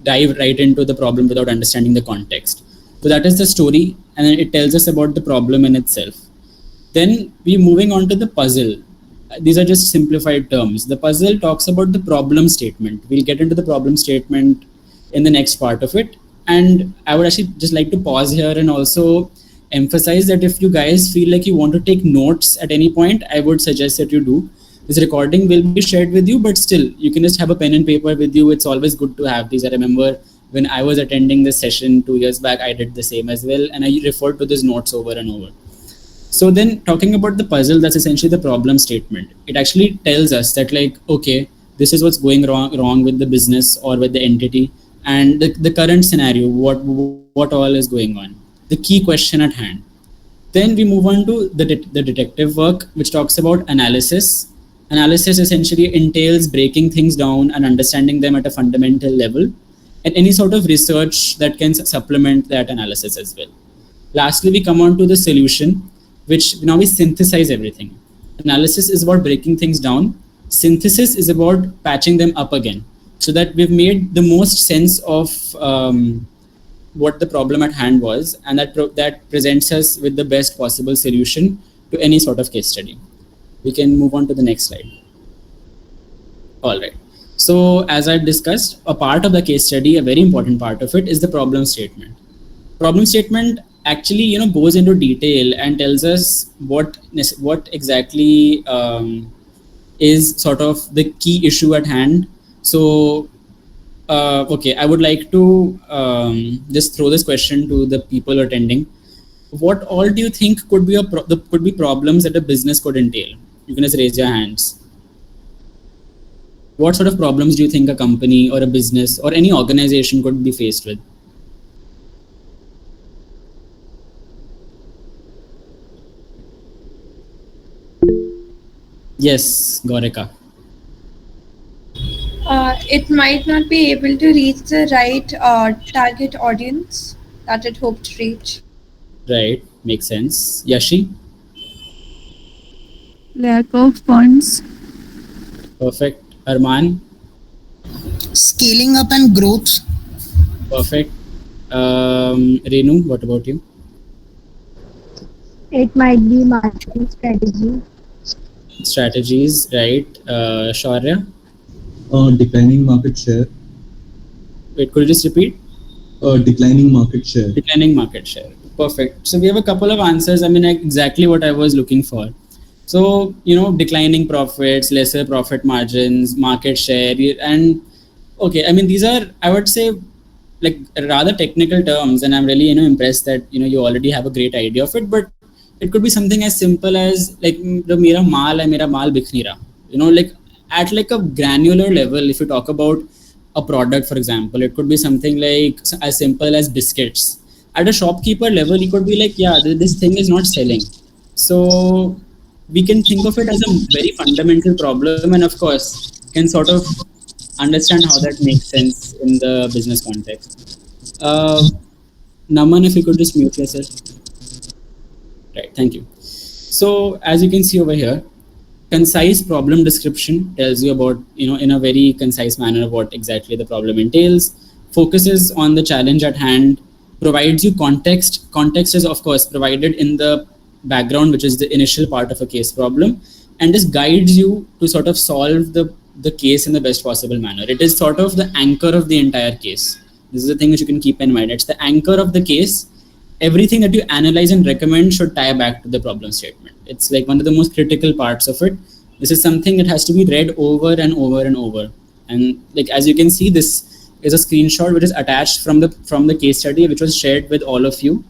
dive right into the problem without understanding the context. So that is the story, and then it tells us about the problem in itself. Then we're moving on to the puzzle. These are just simplified terms. The puzzle talks about the problem statement. We'll get into the problem statement in the next part of it. And I would actually just like to pause here and also emphasize that if you guys feel like you want to take notes at any point, I would suggest that you do. This recording will be shared with you, but still, you can just have a pen and paper with you. It's always good to have these. I remember when I was attending this session 2 years back, I did the same as well. And I referred to these notes over and over. So then talking about the puzzle, that's essentially the problem statement. It actually tells us that like, okay, this is what's going wrong with the business or with the entity, and the current scenario, what all is going on, the key question at hand. Then we move on to the detective work, which talks about analysis. Analysis essentially entails breaking things down and understanding them at a fundamental level, and any sort of research that can supplement that analysis as well. Lastly, we come on to the solution, which now we synthesize everything. Analysis is about breaking things down. Synthesis is about patching them up again, so that we've made the most sense of what the problem at hand was, and that presents us with the best possible solution to any sort of case study. We can move on to the next slide. All right. So as I discussed, a part of the case study, a very important part of it, is the problem statement. Problem statement actually goes into detail and tells us what exactly is sort of the key issue at hand. So okay, I would like to just throw this question to the people attending. What all do you think could be problems that a business could entail? You can just raise your hands. What sort of problems do you think a company or a business or any organization could be faced with? Yes, Gaurika. It might not be able to reach the right target audience that it hoped to reach. Right, makes sense. Yashi? Lack of funds. Perfect. Arman? Scaling up and growth. Perfect. Renu, what about you? It might be marketing strategy. Strategies, right. Shaurya? Declining market share. Wait, could you just repeat? Declining market share. Declining market share. Perfect. So we have a couple of answers. I mean, exactly what I was looking for. So, declining profits, lesser profit margins, market share, and okay, I mean, these are, I would say, like rather technical terms, and I'm really, impressed that, you already have a great idea of it, but it could be something as simple as like, mera maal bikh nahi raha. Like at like a granular level, if you talk about a product, for example, it could be something like as simple as biscuits. At a shopkeeper level, he could be like, yeah, this thing is not selling. So we can think of it as a very fundamental problem, and of course can sort of understand how that makes sense in the business context. Naman, if you could just mute yourself. Right, thank you. So as you can see over here, concise problem description tells you about, in a very concise manner what exactly the problem entails, focuses on the challenge at hand, provides you context. Context is of course provided in the background, which is the initial part of a case problem, and this guides you to sort of solve the case in the best possible manner. It is sort of the anchor of the entire case. This is the thing which you can keep in mind. It's the anchor of the case. Everything that you analyze and recommend should tie back to the problem statement. It's like one of the most critical parts of it. This is something that has to be read over and over and over. And like, as you can see, this is a screenshot which is attached from the case study, which was shared with all of you.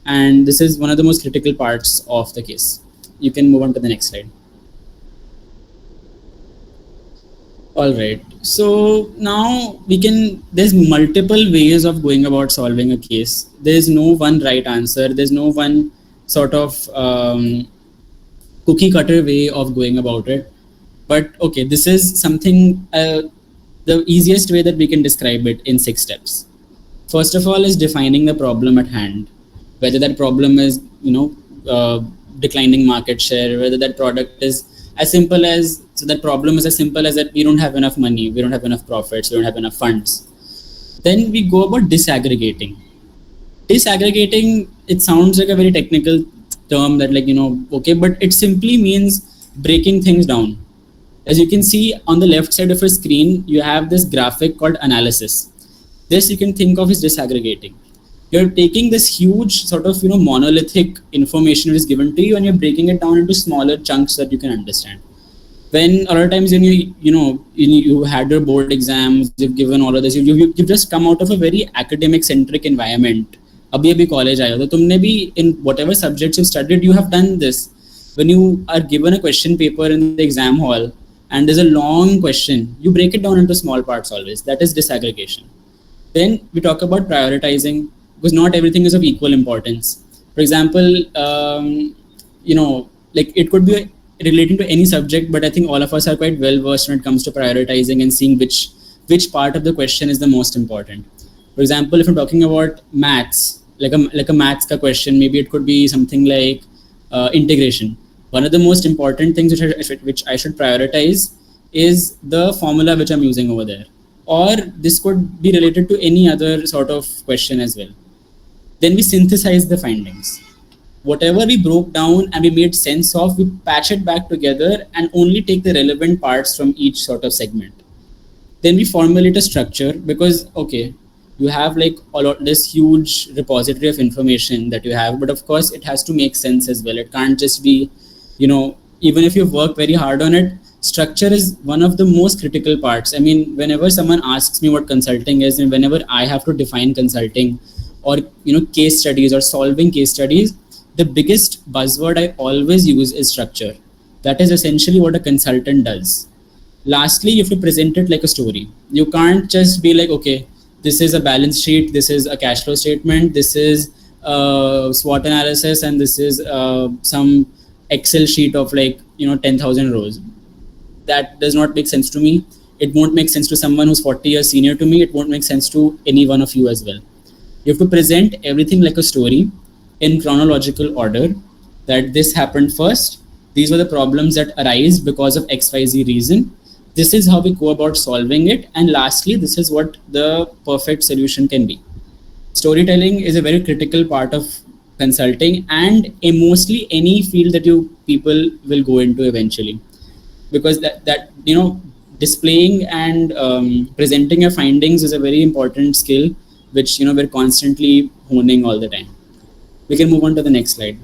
And this is one of the most critical parts of the case. You can move on to the next slide. All right. So now there's multiple ways of going about solving a case. There's no one right answer. There's no one sort of cookie cutter way of going about it. But okay, this is something, the easiest way that we can describe it in 6 steps. First of all is defining the problem at hand. Whether that problem is, declining market share, whether that product is As simple as, so that problem is as simple as that we don't have enough money, we don't have enough profits, we don't have enough funds. Then we go about disaggregating. Disaggregating, it sounds like a very technical term that okay, but it simply means breaking things down. As you can see on the left side of your screen, you have this graphic called analysis. This you can think of as disaggregating. You're taking this huge sort of monolithic information which is given to you, and you're breaking it down into smaller chunks that you can understand. When a lot of times when you had your board exams, you've given all of this, you've just come out of a very academic centric environment. Abhi college aaye ho, to tumne bhi in whatever subjects you've studied, you have done this. When you are given a question paper in the exam hall and there's a long question, you break it down into small parts always. That is disaggregation. Then we talk about prioritizing, because not everything is of equal importance. For example, it could be relating to any subject, but I think all of us are quite well versed when it comes to prioritizing and seeing which part of the question is the most important. For example, if I'm talking about maths, like a maths ka question, maybe it could be something like integration. One of the most important things which I should prioritize is the formula which I'm using over there. Or this could be related to any other sort of question as well. Then we synthesize the findings. Whatever we broke down and we made sense of, we patch it back together and only take the relevant parts from each sort of segment. Then we formulate a structure, because okay, you have this huge repository of information that you have, but of course it has to make sense as well. It can't just be, even if you work very hard on it, structure is one of the most critical parts. I mean, whenever someone asks me what consulting is, and whenever I have to define consulting or case studies or solving case studies, the biggest buzzword I always use is structure. That is essentially what a consultant does. Lastly, you have to present it like a story. You can't just be like, okay, this is a balance sheet, this is a cash flow statement, this is a SWOT analysis, and this is some Excel sheet of 10,000 rows. That does not make sense to me. It won't make sense to someone who's 40 years senior to me. It won't make sense to any one of you as well. You have to present everything like a story in chronological order, that this happened first, these were the problems that arise because of XYZ reason, this is how we go about solving it, and lastly, this is what the perfect solution can be. Storytelling is a very critical part of consulting, and mostly any field that people will go into eventually, because that displaying and presenting your findings is a very important skill which we're constantly honing all the time. We can move on to the next slide.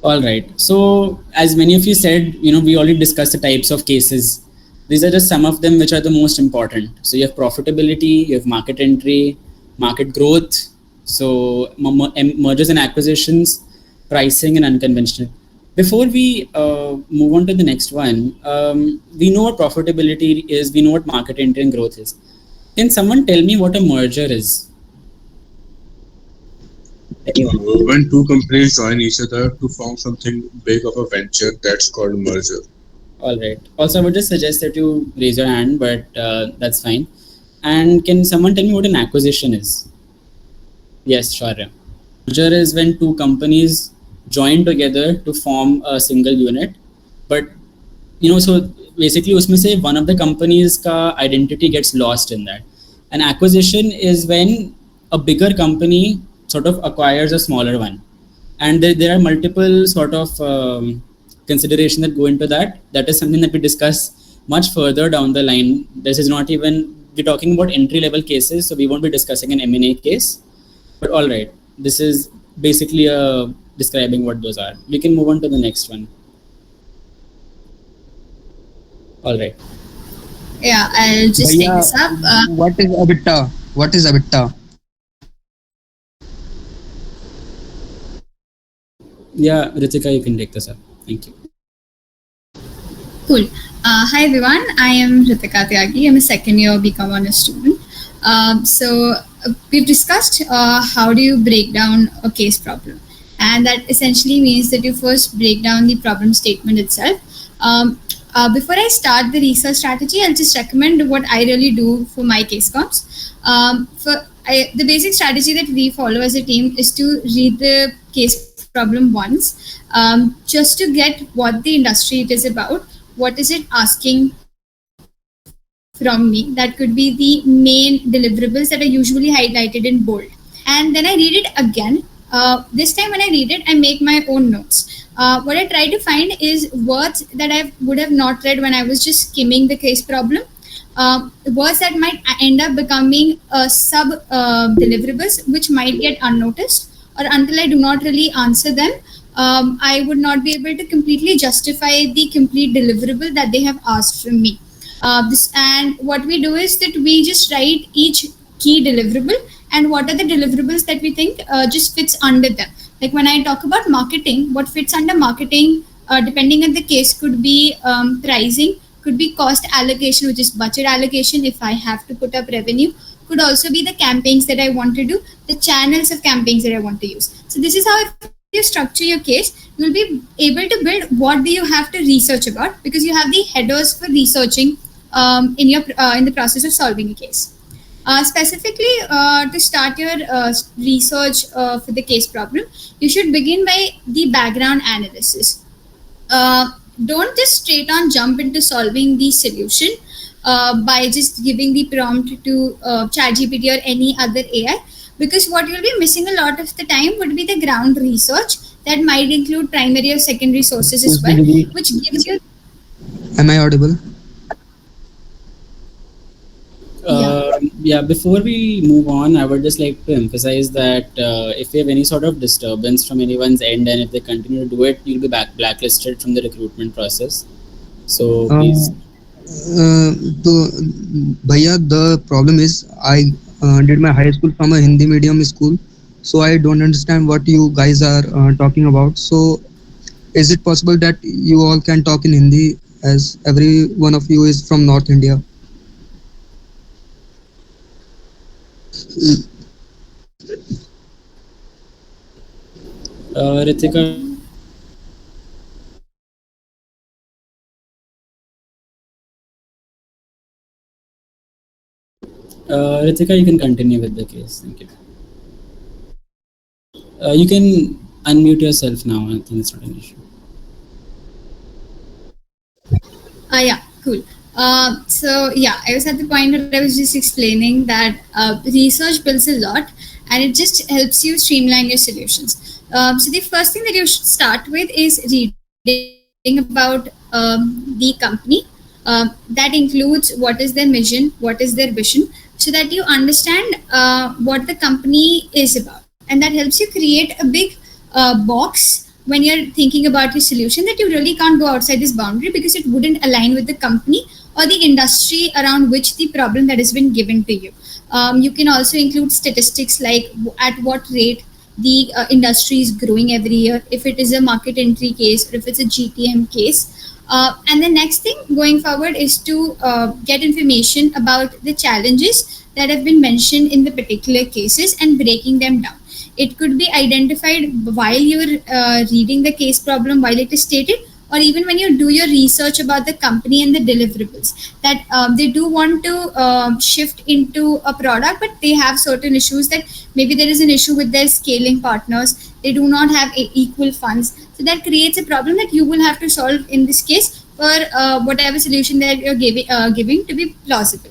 All right. So as many of you said, we already discussed the types of cases. These are just some of them which are the most important. So you have profitability, you have market entry, market growth, so mergers and acquisitions, pricing, and unconventional. Before we move on to the next one, we know what profitability is, we know what market entry and growth is. Can someone tell me what a merger is? When two companies join each other to form something big of a venture, that's called merger. All right. Also, I would just suggest that you raise your hand, but that's fine. And can someone tell me what an acquisition is? Yes, Shaurya. Merger is when two companies join together to form a single unit. But, so basically, usme se one of the companies ka identity gets lost in that. An acquisition is when a bigger company sort of acquires a smaller one, and there are multiple sort of consideration that go into that. That is something that we discuss much further down the line. This is not even, we're talking about entry level cases, so we won't be discussing an M&A case, but all right, this is basically describing what those are. We can move on to the next one. All right. Yeah, I'll just take this up. What is EBITDA? What is EBITDA? Yeah, Ritika, you can take this up. Thank you. Cool. Hi everyone, I am Ritika Tyagi. I'm a second year BCom Honors student. We've discussed how do you break down a case problem, and that essentially means that you first break down the problem statement itself. Before I start the research strategy, I'll just recommend what I really do for my case comps. The basic strategy that we follow as a team is to read the case problem once, just to get what the industry it is about, what is it asking from me. That could be the main deliverables that are usually highlighted in bold. And then I read it again. This time when I read it, I make my own notes. What I try to find is words that I would have not read when I was just skimming the case problem. Words that might end up becoming sub deliverables, which might get unnoticed, or until I do not really answer them, I would not be able to completely justify the complete deliverable that they have asked from me. And what we do is that we just write each key deliverable and what are the deliverables that we think just fits under them. Like when I talk about marketing, what fits under marketing, depending on the case, could be pricing, could be cost allocation, which is budget allocation if I have to put up revenue, could also be the campaigns that I want to do, the channels of campaigns that I want to use. So this is how if you structure your case, you'll be able to build what do you have to research about, because you have the headers for researching in the process of solving a case. Specifically, to start your research for the case problem, you should begin by the background analysis. Don't just straight on jump into solving the solution by just giving the prompt to ChatGPT or any other AI, because what you'll be missing a lot of the time would be the ground research that might include primary or secondary sources as well, which gives you. Am I audible? Yeah, before we move on, I would just like to emphasize that if you have any sort of disturbance from anyone's end and if they continue to do it, you'll be blacklisted from the recruitment process. So please. Bhaiya, the problem is I did my high school from a Hindi medium school, so I don't understand what you guys are talking about. So is it possible that you all can talk in Hindi, as every one of you is from North India? Ritika, Ritika, you can continue with the case. Thank you. You can unmute yourself now. I think it's not an issue. Yeah, cool. So yeah, I was at the point where I was just explaining that research builds a lot, and it just helps you streamline your solutions. So the first thing that you should start with is reading about the company. That includes what is their mission, what is their vision, so that you understand what the company is about, and that helps you create a big box when you're thinking about your solution, that you really can't go outside this boundary because it wouldn't align with the company or the industry around which the problem that has been given to you. You can also include statistics like at what rate the industry is growing every year, if it is a market entry case or if it's a GTM case. And the next thing going forward is to get information about the challenges that have been mentioned in the particular cases and breaking them down. It could be identified while you're reading the case problem, while it is stated, or even when you do your research about the company and the deliverables, that they do want to shift into a product, but they have certain issues, that maybe there is an issue with their scaling partners, they do not have equal funds. So that creates a problem that you will have to solve in this case for whatever solution that you're giving to be plausible.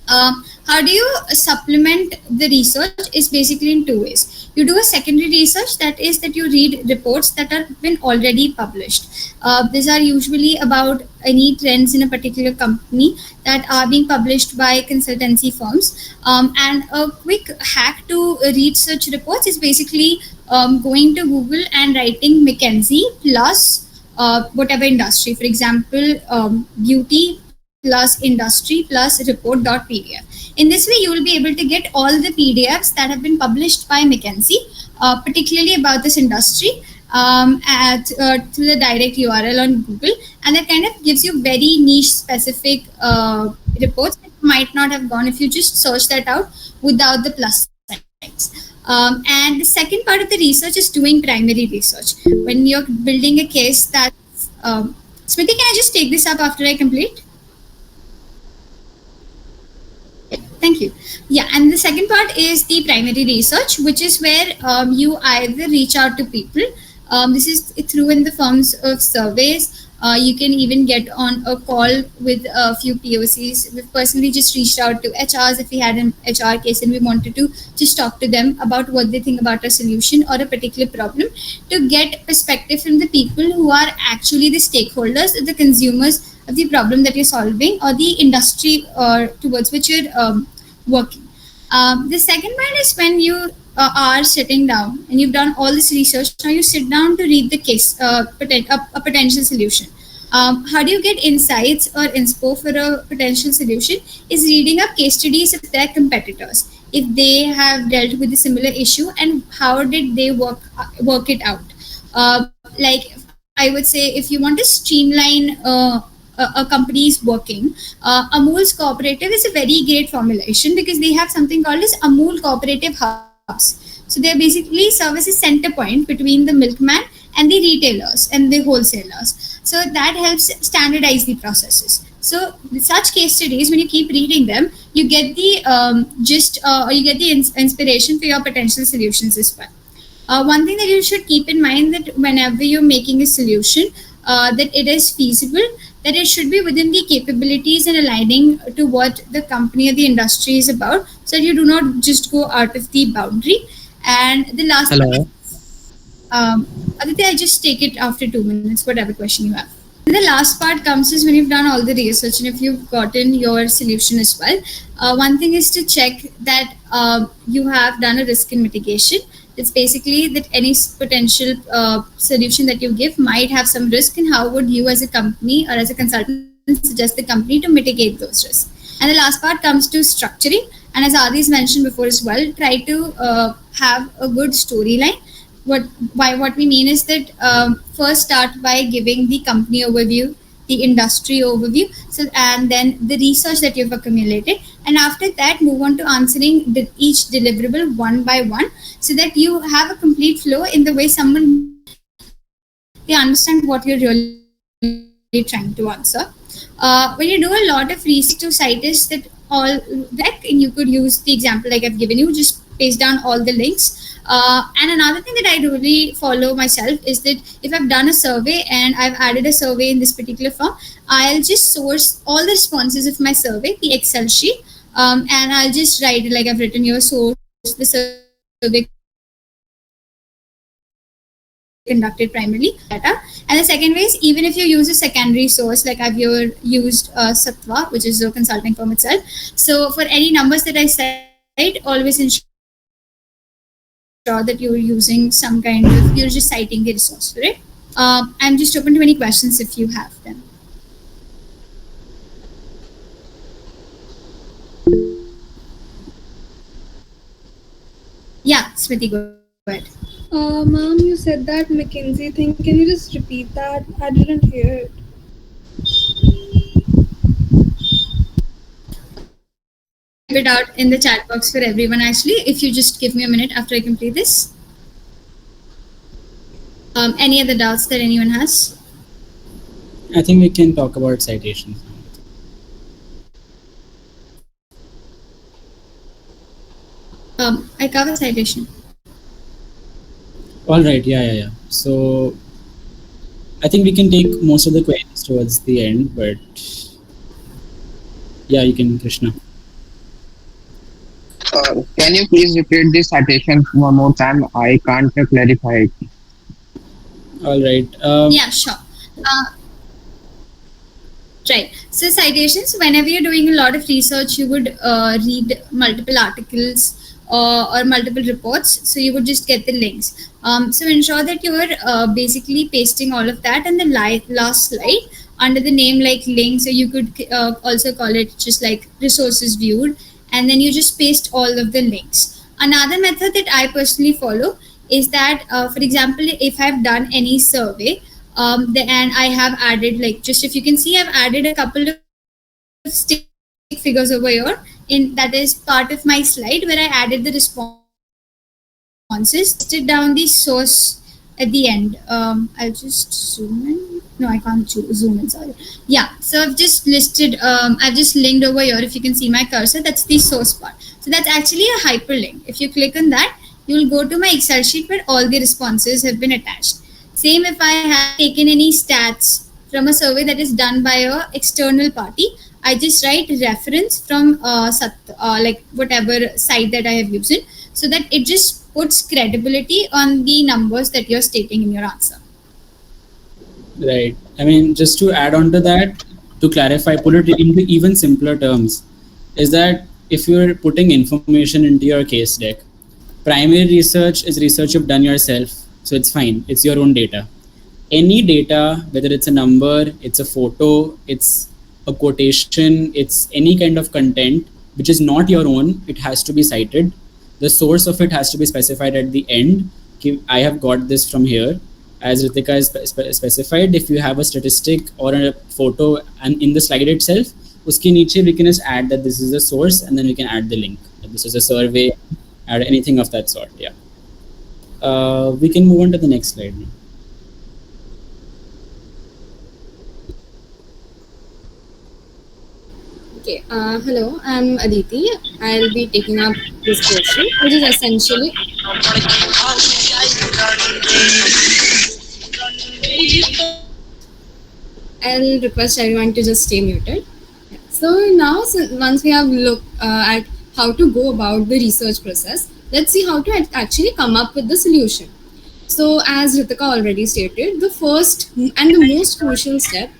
How do you supplement the research is basically in two ways. You do a secondary research, that is that you read reports that have been already published. These are usually about any trends in a particular company that are being published by consultancy firms. And a quick hack to read such reports is basically going to Google and writing McKinsey plus whatever industry, for example, beauty plus industry plus report.pdf. In this way, you will be able to get all the PDFs that have been published by McKinsey, particularly about this industry, through the direct URL on Google, and that kind of gives you very niche specific reports that might not have gone if you just search that out without the plus signs. And the second part of the research is doing primary research. When you're building a case that, Smriti, can I just take this up after I complete? Thank you. Yeah, and the second part is the primary research, which is where you either reach out to people. This is through in the forms of surveys. You can even get on a call with a few POCs. We've personally just reached out to HRs if we had an HR case and we wanted to just talk to them about what they think about a solution or a particular problem to get perspective from the people who are actually the stakeholders, the consumers of the problem that you're solving or the industry towards which you're working. The second part is when you are sitting down and you've done all this research. Now you sit down to read the case, a potential solution. How do you get insights or inspo for a potential solution? Is reading up case studies of their competitors, if they have dealt with a similar issue and how did they work it out. Like I would say, if you want to streamline a company's working, Amul's cooperative is a very great formulation because they have something called as Amul cooperative hubs. So they basically serve as a center point between the milkman and the retailers and the wholesalers. So that helps standardize the processes. So such case studies, when you keep reading them, you get the gist or you get the inspiration for your potential solutions as well. One thing that you should keep in mind that whenever you're making a solution, that it is feasible, that it should be within the capabilities and aligning to what the company or the industry is about, so that you do not just go out of the boundary. And the last Hello. one is, Aditya, I'll just take it after 2 minutes, whatever question you have. And the last part comes is when you've done all the research and if you've gotten your solution as well. One thing is to check that you have done a risk and mitigation. It's basically that any potential solution that you give might have some risk, and how would you as a company or as a consultant suggest the company to mitigate those risks. And the last part comes to structuring. And as Adi's mentioned before as well, try to have a good storyline. What we mean is that first start by giving the company overview, the industry overview, so and then the research that you've accumulated, and after that move on to answering each deliverable one by one, so that you have a complete flow in the way someone they understand what you're really trying to answer. When you do a lot of research to cite that all deck, and you could use the example like I've given you, just paste down all the links. And another thing that I really follow myself is that if I've done a survey and I've added a survey in this particular form, I'll just source all the responses of my survey, the Excel sheet, and I'll just write it like I've written your source, the survey conducted primarily data. And the second way is, even if you use a secondary source, like I've used Satwa, which is a consulting firm itself. So for any numbers that I cite, always ensure that you're using some kind of, you're just citing the resource for it. I'm just open to any questions if you have them. Yeah, Smriti, go ahead. Ma'am, you said that McKinsey thing. Can you just repeat that? I didn't hear it. Type it out in the chat box for everyone. Actually, if you just give me a minute after I complete this. Any other doubts that anyone has? I think we can talk about citations now. I cover citation. All right, yeah. So I think we can take most of the questions towards the end, but yeah, you can, Krishna. Can you please repeat the citation one more time? I can't clarify it. All right. Yeah, sure. Right. So citations, whenever you're doing a lot of research, you would read multiple articles or multiple reports. So you would just get the links. So ensure that you're basically pasting all of that in the last slide under the name like links, or you could also call it just like resources viewed, and then you just paste all of the links. Another method that I personally follow is that, for example, if I've done any survey, and I have added, like, just if you can see, I've added a couple of stick figures over here. That is part of my slide where I added the responses, listed down the source at the end. I'll just zoom in. No, I can't zoom in, sorry. Yeah, so I've just listed, I've just linked over here. If you can see my cursor, that's the source part. So that's actually a hyperlink. If you click on that, you'll go to my Excel sheet where all the responses have been attached. Same if I have taken any stats from a survey that is done by a external party, I just write reference from like whatever site that I have used it, so that it just puts credibility on the numbers that you're stating in your answer. Right. I mean, just to add on to that, to clarify, put it into even simpler terms, is that if you're putting information into your case deck, primary research is research you've done yourself, so it's fine. It's your own data. Any data, whether it's a number, it's a photo, it's a quotation, it's any kind of content which is not your own, it has to be cited. The source of it has to be specified at the end. I have got this from here. As Ritika has specified, if you have a statistic or a photo and in the slide itself, uski niche we can just add that this is a source, and then we can add the link. This is a survey, add anything of that sort. Yeah. We can move on to the next slide now. Okay, hello, I'm Aditi. I'll be taking up this question, which is essentially. I'll request everyone to just stay muted. So now, once we have looked at how to go about the research process, let's see how to actually come up with the solution. So, as Ritika already stated, the first and the most crucial step.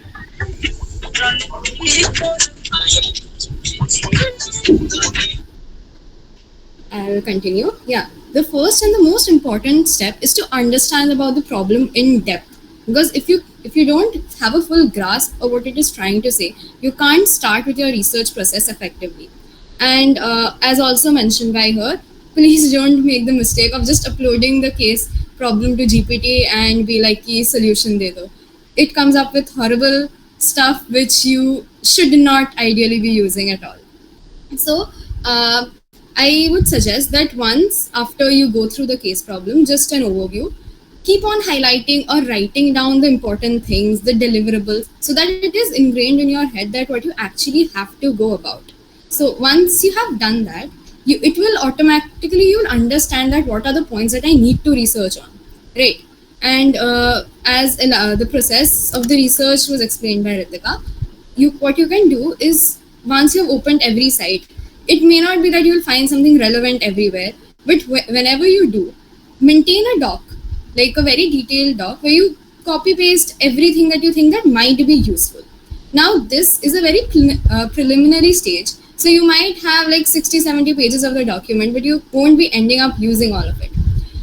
I'll continue. Yeah, the first and the most important step is to understand about the problem in depth. Because if you don't have a full grasp of what it is trying to say, you can't start with your research process effectively. And as also mentioned by her, please don't make the mistake of just uploading the case problem to GPT and be like, "Ye solution de do." It comes up with horrible stuff which you should not ideally be using at all. So I would suggest that once after you go through the case problem, just an overview, keep on highlighting or writing down the important things, the deliverables, so that it is ingrained in your head that what you actually have to go about. So once you have done that, it will automatically, you'll understand that what are the points that I need to research on, right? And as in, the process of the research was explained by Ritika, what you can do is, once you've opened every site, it may not be that you'll find something relevant everywhere, but whenever you do, maintain a doc, like a very detailed doc, where you copy paste everything that you think that might be useful. Now, this is a very preliminary stage. So you might have like 60-70 pages of the document, but you won't be ending up using all of it.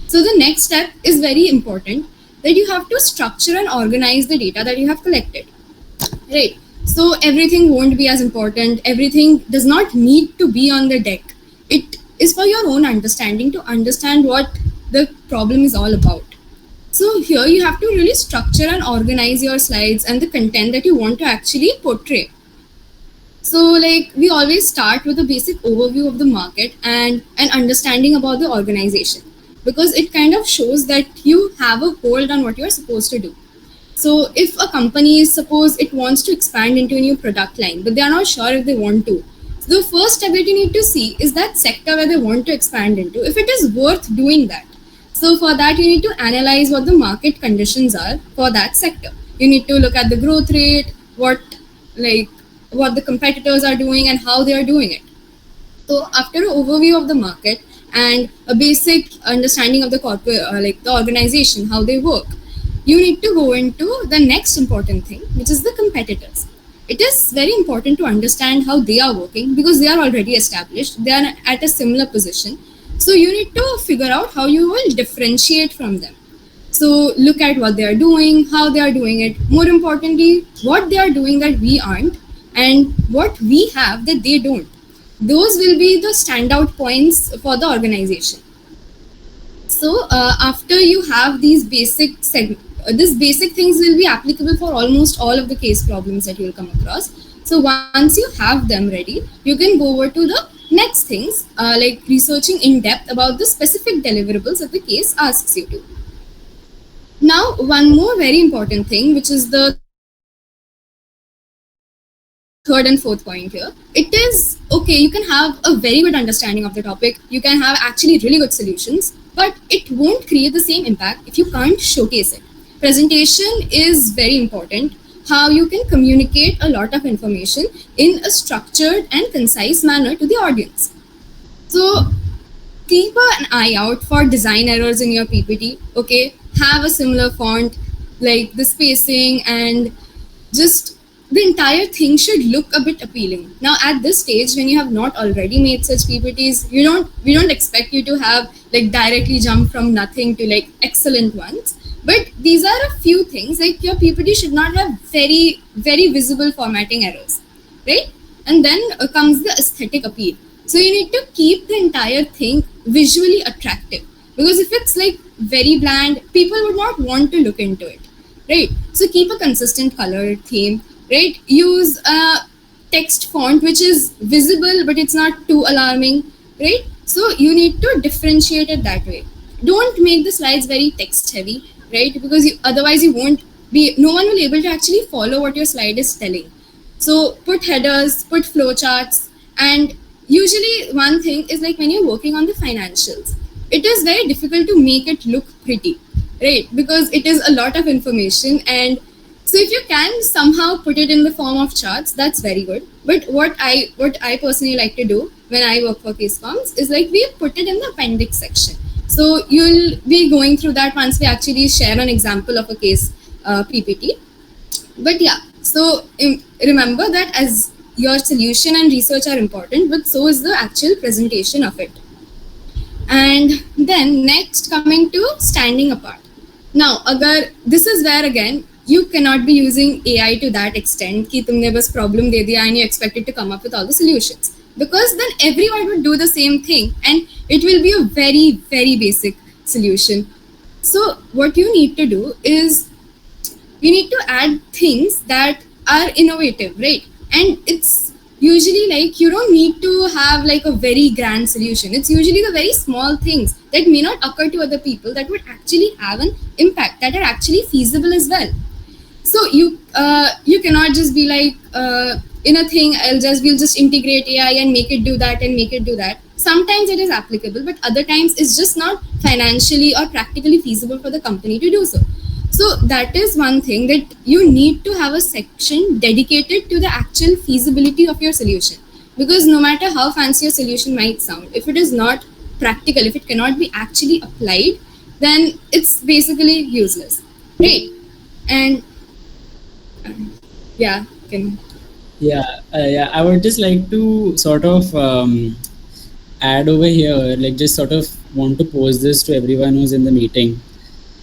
So the next step is very important, that you have to structure and organize the data that you have collected, right? So everything won't be as important. Everything does not need to be on the deck. It is for your own understanding, to understand what the problem is all about. So here you have to really structure and organize your slides and the content that you want to actually portray. So like we always start with a basic overview of the market and an understanding about the organization, because it kind of shows that you have a hold on what you're supposed to do. So if a company, suppose it wants to expand into a new product line, but they are not sure if they want to, so the first step that you need to see is that sector where they want to expand into, if it is worth doing that. So for that, you need to analyze what the market conditions are for that sector. You need to look at the growth rate, what the competitors are doing and how they are doing it. So after an overview of the market and a basic understanding of the corporate, the organization, how they work, you need to go into the next important thing, which is the competitors. It is very important to understand how they are working, because they are already established. They are at a similar position. So you need to figure out how you will differentiate from them. So look at what they are doing, how they are doing it. More importantly, what they are doing that we aren't, and what we have that they don't. Those will be the standout points for the organization. So after you have these basic things will be applicable for almost all of the case problems that you will come across. So once you have them ready, you can go over to the next things, like researching in depth about the specific deliverables that the case asks you to. Now, one more very important thing, which is the third and fourth point here. It is okay, you can have a very good understanding of the topic, you can have actually really good solutions, but it won't create the same impact if you can't showcase it. Presentation is very important. How you can communicate a lot of information in a structured and concise manner to the audience. So keep an eye out for design errors in your PPT. Okay, have a similar font, like the spacing, and just the entire thing should look a bit appealing. Now, at this stage, when you have not already made such PPTs, we don't expect you to have like directly jump from nothing to like excellent ones. But these are a few things, like your PPT should not have very, very visible formatting errors, right? And then comes the aesthetic appeal. So you need to keep the entire thing visually attractive, because if it's like very bland, people would not want to look into it, right? So keep a consistent color theme, right? Use a text font which is visible but it's not too alarming, right? So you need to differentiate it that way. Don't make the slides very text heavy, right? Because otherwise no one will be able to actually follow what your slide is telling. So put headers, put flowcharts, and usually one thing is like when you're working on the financials, it is very difficult to make it look pretty, right? Because it is a lot of information, and so if you can somehow put it in the form of charts, that's very good. But what I personally like to do when I work for case forms is like we put it in the appendix section. So you'll be going through that once we actually share an example of a case PPT. But yeah, so remember that as your solution and research are important, but so is the actual presentation of it. And then next, coming to standing apart. Now, this is where again you cannot be using AI to that extent कि तुमने बस problem दे दिया and you expect it to come up with all the solutions, because then everyone would do the same thing and it will be a very, very basic solution. So what you need to do is you need to add things that are innovative, right? And it's usually like you don't need to have like a very grand solution. It's usually the very small things that may not occur to other people that would actually have an impact, that are actually feasible as well. So you cannot just be like in a thing we'll just integrate AI and make it do that and make it do that. Sometimes it is applicable, but other times it's just not financially or practically feasible for the company to do so. So that is one thing, that you need to have a section dedicated to the actual feasibility of your solution. Because no matter how fancy your solution might sound, if it is not practical, if it cannot be actually applied, then it's basically useless, right? And yeah, I would just like to sort of add over here, like just sort of want to pose this to everyone who's in the meeting.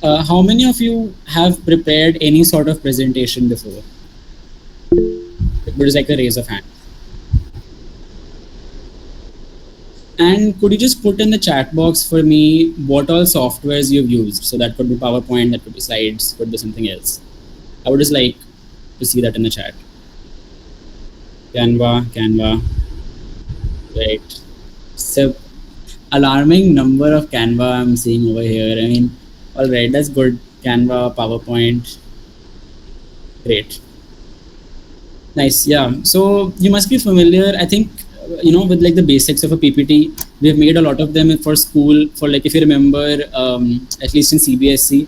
How many of you have prepared any sort of presentation before? It was like a raise of hand. And could you just put in the chat box for me what all softwares you've used? So that could be PowerPoint, that could be slides, could be something else. I would just like to see that in the chat. Canva, right. So alarming number of Canva I'm seeing over here. I mean, all right, that's good. Canva, PowerPoint, great, nice. Yeah, so you must be familiar, I think, with like the basics of a PPT. We've made a lot of them for school. For like, if you remember, at least in CBSE,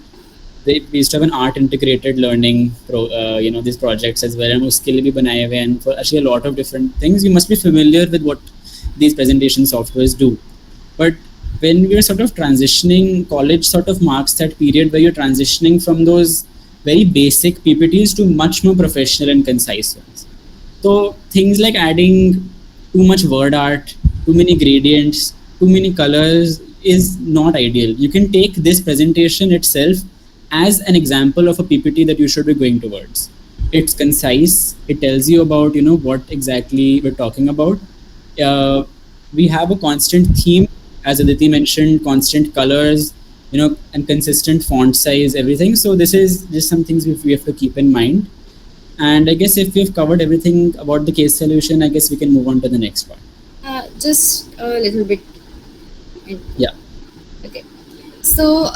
we used to have an art integrated learning these projects as well, and uske liye bhi banaye hue, and for actually a lot of different things. You must be familiar with what these presentation softwares do. But when we are sort of transitioning, college sort of marks that period where you're transitioning from those very basic PPTs to much more professional and concise ones. So things like adding too much word art, too many gradients, too many colors is not ideal. You can take this presentation itself as an example of a PPT that you should be going towards. It's concise. It tells you about, what exactly we're talking about. We have a constant theme, as Aditi mentioned, constant colors, and consistent font size, everything. So this is just some things we have to keep in mind. And I guess if we've covered everything about the case solution, I guess we can move on to the next one. Just a little bit. Yeah. Okay. So,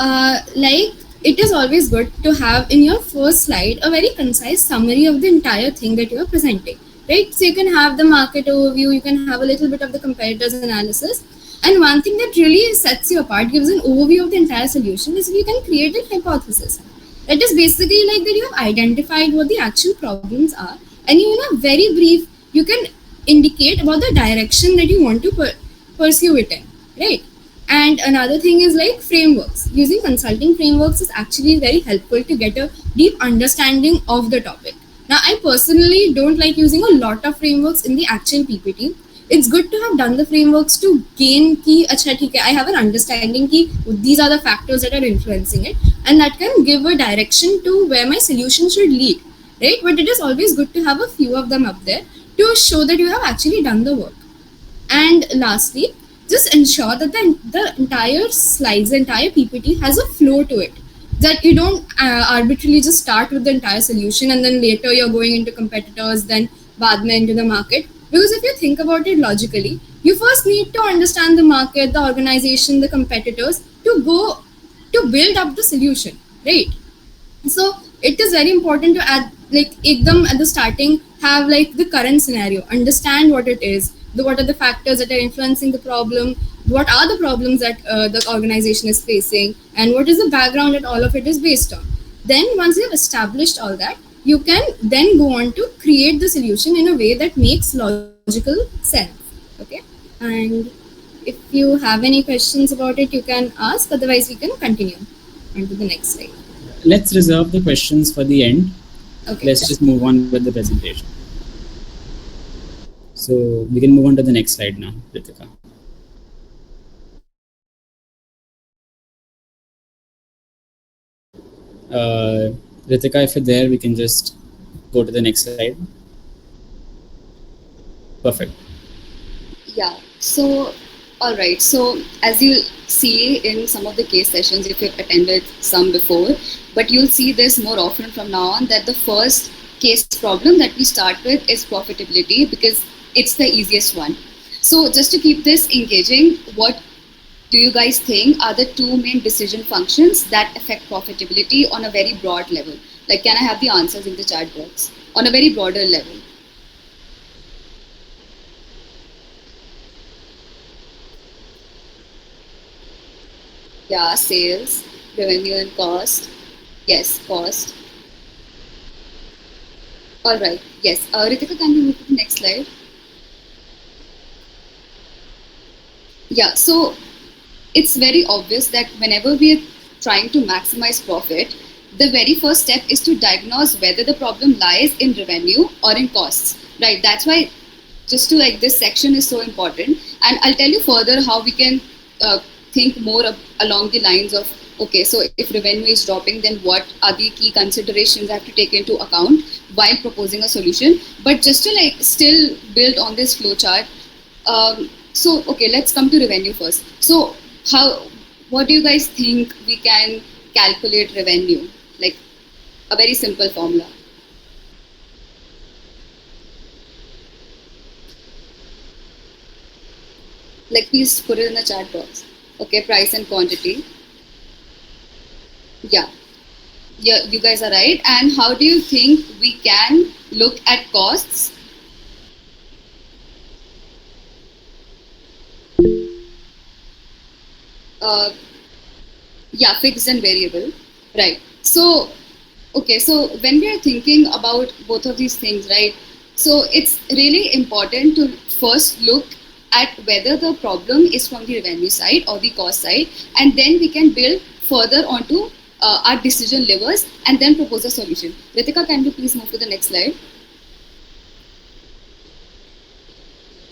it is always good to have in your first slide a very concise summary of the entire thing that you are presenting. right? So you can have the market overview, you can have a little bit of the competitors analysis. And one thing that really sets you apart, gives an overview of the entire solution, is you can create a hypothesis. That is basically like that you have identified what the actual problems are, and you, in a very brief, you can indicate about the direction that you want to pursue it in, right? And another thing is like frameworks. Using consulting frameworks is actually very helpful to get a deep understanding of the topic. Now, I personally don't like using a lot of frameworks in the actual PPT. It's good to have done the frameworks to gain ki, acha, theek hai, I have an understanding ki these are the factors that are influencing it, and that can give a direction to where my solution should lead, right? But it is always good to have a few of them up there to show that you have actually done the work. And lastly, just ensure that the entire slides, the entire PPT has a flow to it. That you don't arbitrarily just start with the entire solution and then later you're going into competitors, then baad mein into the market. Because if you think about it logically, you first need to understand the market, the organization, the competitors to build up the solution, right? So it is very important to add, like, ekdam at the starting, have like the current scenario, understand what it is, what are the factors that are influencing the problem, what are the problems that the organization is facing, and what is the background that all of it is based on. Then once you have established all that, you can then go on to create the solution in a way that makes logical sense. Okay, and if you have any questions about it, you can ask, otherwise we can continue on to the next slide. Let's reserve the questions for the end. Okay, Let's just move on with the presentation. So we can move on to the next slide now, Ritika. Ritika, if you're there, we can just go to the next slide. Perfect. Yeah, so all right, so as you see in some of the case sessions, if you've attended some before, but you'll see this more often from now on, that the first case problem that we start with is profitability, because it's the easiest one. So just to keep this engaging, what do you guys think are the two main decision functions that affect profitability on a very broad level? Like, can I have the answers in the chat box on a very broader level? Yeah, sales, revenue and cost. Yes, cost. All right, yes. Ritika, can you move to the next slide? Yeah, so it's very obvious that whenever we are trying to maximize profit, the very first step is to diagnose whether the problem lies in revenue or in costs, right? That's why just to like this section is so important. And I'll tell you further how we can think more along the lines of, okay, so if revenue is dropping, then what are the key considerations I have to take into account while proposing a solution? But just to like still build on this flowchart, so okay, let's come to revenue first. So what do you guys think we can calculate revenue? Like a very simple formula. Like, please put it in the chat box. Okay, price and quantity. Yeah, you guys are right. And how do you think we can look at costs? Yeah, fixed and variable, right? So, okay, so when we are thinking about both of these things, right? So it's really important to first look at whether the problem is from the revenue side or the cost side, and then we can build further onto our decision levers and then propose a solution. Ritika, can you please move to the next slide?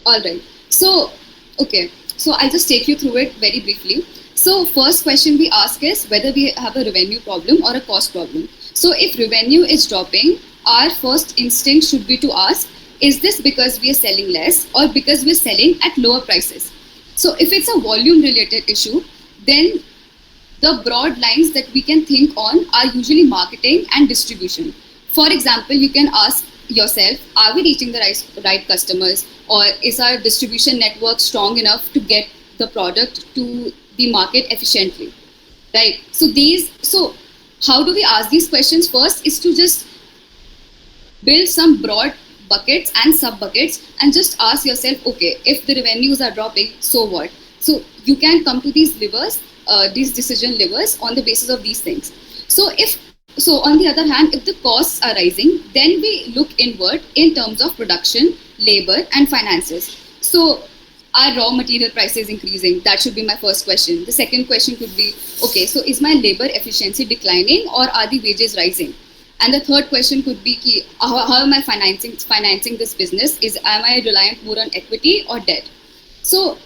All right. So, okay. So I'll just take you through it very briefly. So first question we ask is whether we have a revenue problem or a cost problem. So if revenue is dropping, our first instinct should be to ask, is this because we are selling less or because we're selling at lower prices? So if it's a volume related issue, then the broad lines that we can think on are usually marketing and distribution. For example, you can ask yourself, are we reaching the right customers, or is our distribution network strong enough to get the product to the market efficiently, right? So how do we ask these questions? First is to just build some broad buckets and sub buckets and just ask yourself, okay, if the revenues are dropping, so what? So you can come to these levers, these decision levers on the basis of these things. So on the other hand, if the costs are rising, then we look inward in terms of production, labor, and finances. So are raw material prices increasing? That should be my first question. The second question could be, okay, so is my labor efficiency declining or are the wages rising? And the third question could be, how am I financing this business? Am I reliant more on equity or debt? So,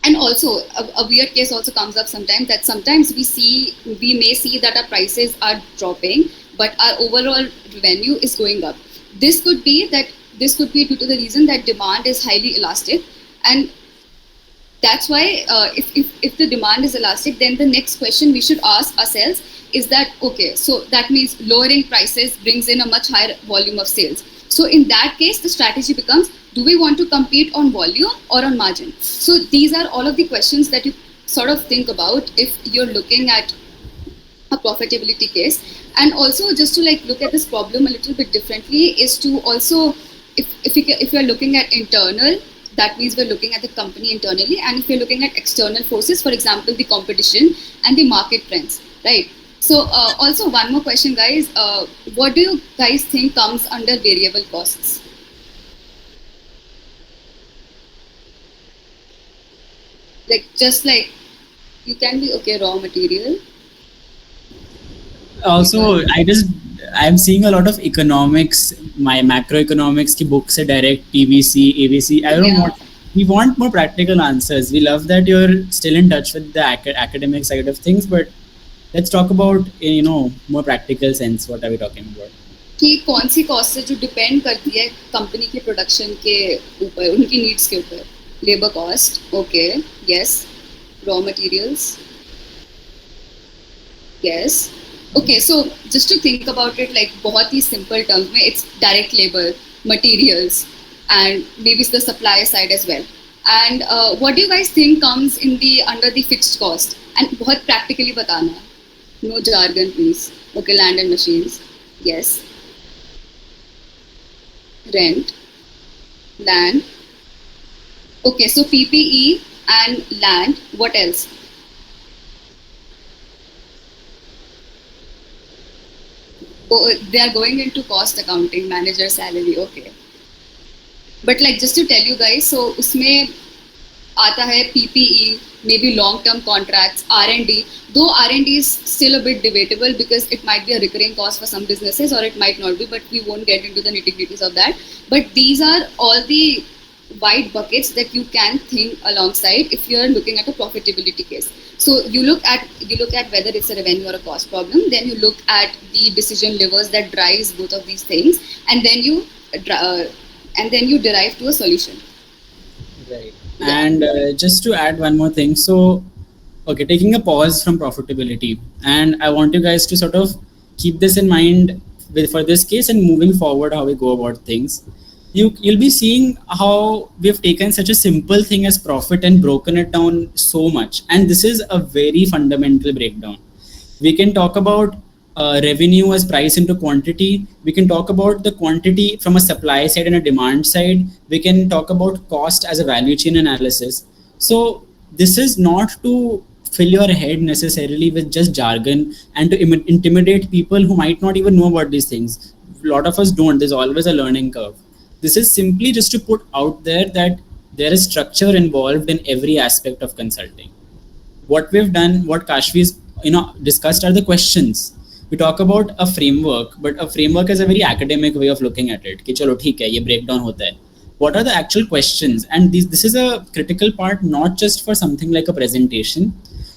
and also a weird case also comes up sometimes, that sometimes we may see that our prices are dropping, but our overall revenue is going up. This could be due to the reason that demand is highly elastic. And that's why if the demand is elastic, then the next question we should ask ourselves is that, okay, so that means lowering prices brings in a much higher volume of sales. So in that case, the strategy becomes, do we want to compete on volume or on margin? So these are all of the questions that you sort of think about if you're looking at a profitability case. And also, just to like look at this problem a little bit differently, is to also, if you're looking at internal, that means we're looking at the company internally, and if you're looking at external forces, for example, the competition and the market trends, right? So also one more question, guys. What do you guys think comes under variable costs? Like, just like, you can be, okay, raw material. Also, I'm seeing a lot of economics, my macroeconomics ki books, direct PVC, AVC. I don't know what. We want more practical answers. We love that you're still in touch with the academic side of things, but let's talk about, more practical sense. What are we talking about? कि कौन सी cost है जो depend करती है company के production के ऊपर, उनकी नीड्स के ऊपर? Labour cost, okay, yes. Raw materials, yes. Okay, so just to think about it, like बहुत ही simple terms में, it's direct labor, materials, and maybe it's the supplier side as well. And what do you guys think comes under the fixed cost? And बहुत practically बताना. No jargon, please. Okay, land and machines. Yes. Rent, land. Okay, so PPE and land. What else? Oh, they are going into cost accounting, manager salary, okay. But like, just to tell you guys, so उसमें आता है PPE, maybe long-term contracts, R&D. Though R&D is still a bit debatable because it might be a recurring cost for some businesses or it might not be, but we won't get into the nitty-gritties of that. But these are all the wide buckets that you can think alongside if you're looking at a profitability case. So you look at whether it's a revenue or a cost problem, then you look at the decision levers that drives both of these things, and then you derive to a solution. Right. Yeah. And just to add one more thing, so okay, taking a pause from profitability, and I want you guys to sort of keep this in mind for this case and moving forward how we go about things. You'll be seeing how we've taken such a simple thing as profit and broken it down so much. And this is a very fundamental breakdown. We can talk about revenue as price into quantity. We can talk about the quantity from a supply side and a demand side. We can talk about cost as a value chain analysis. So this is not to fill your head necessarily with just jargon and to intimidate people who might not even know about these things. A lot of us don't. There's always a learning curve. This is simply just to put out there that there is structure involved in every aspect of consulting. What we've done, what Kashvi's discussed are the questions. We talk about a framework, but a framework is a very academic way of looking at it. कि चलो ठीक है, ये breakdown होता है. What are the actual questions? And this is a critical part, not just for something like a presentation,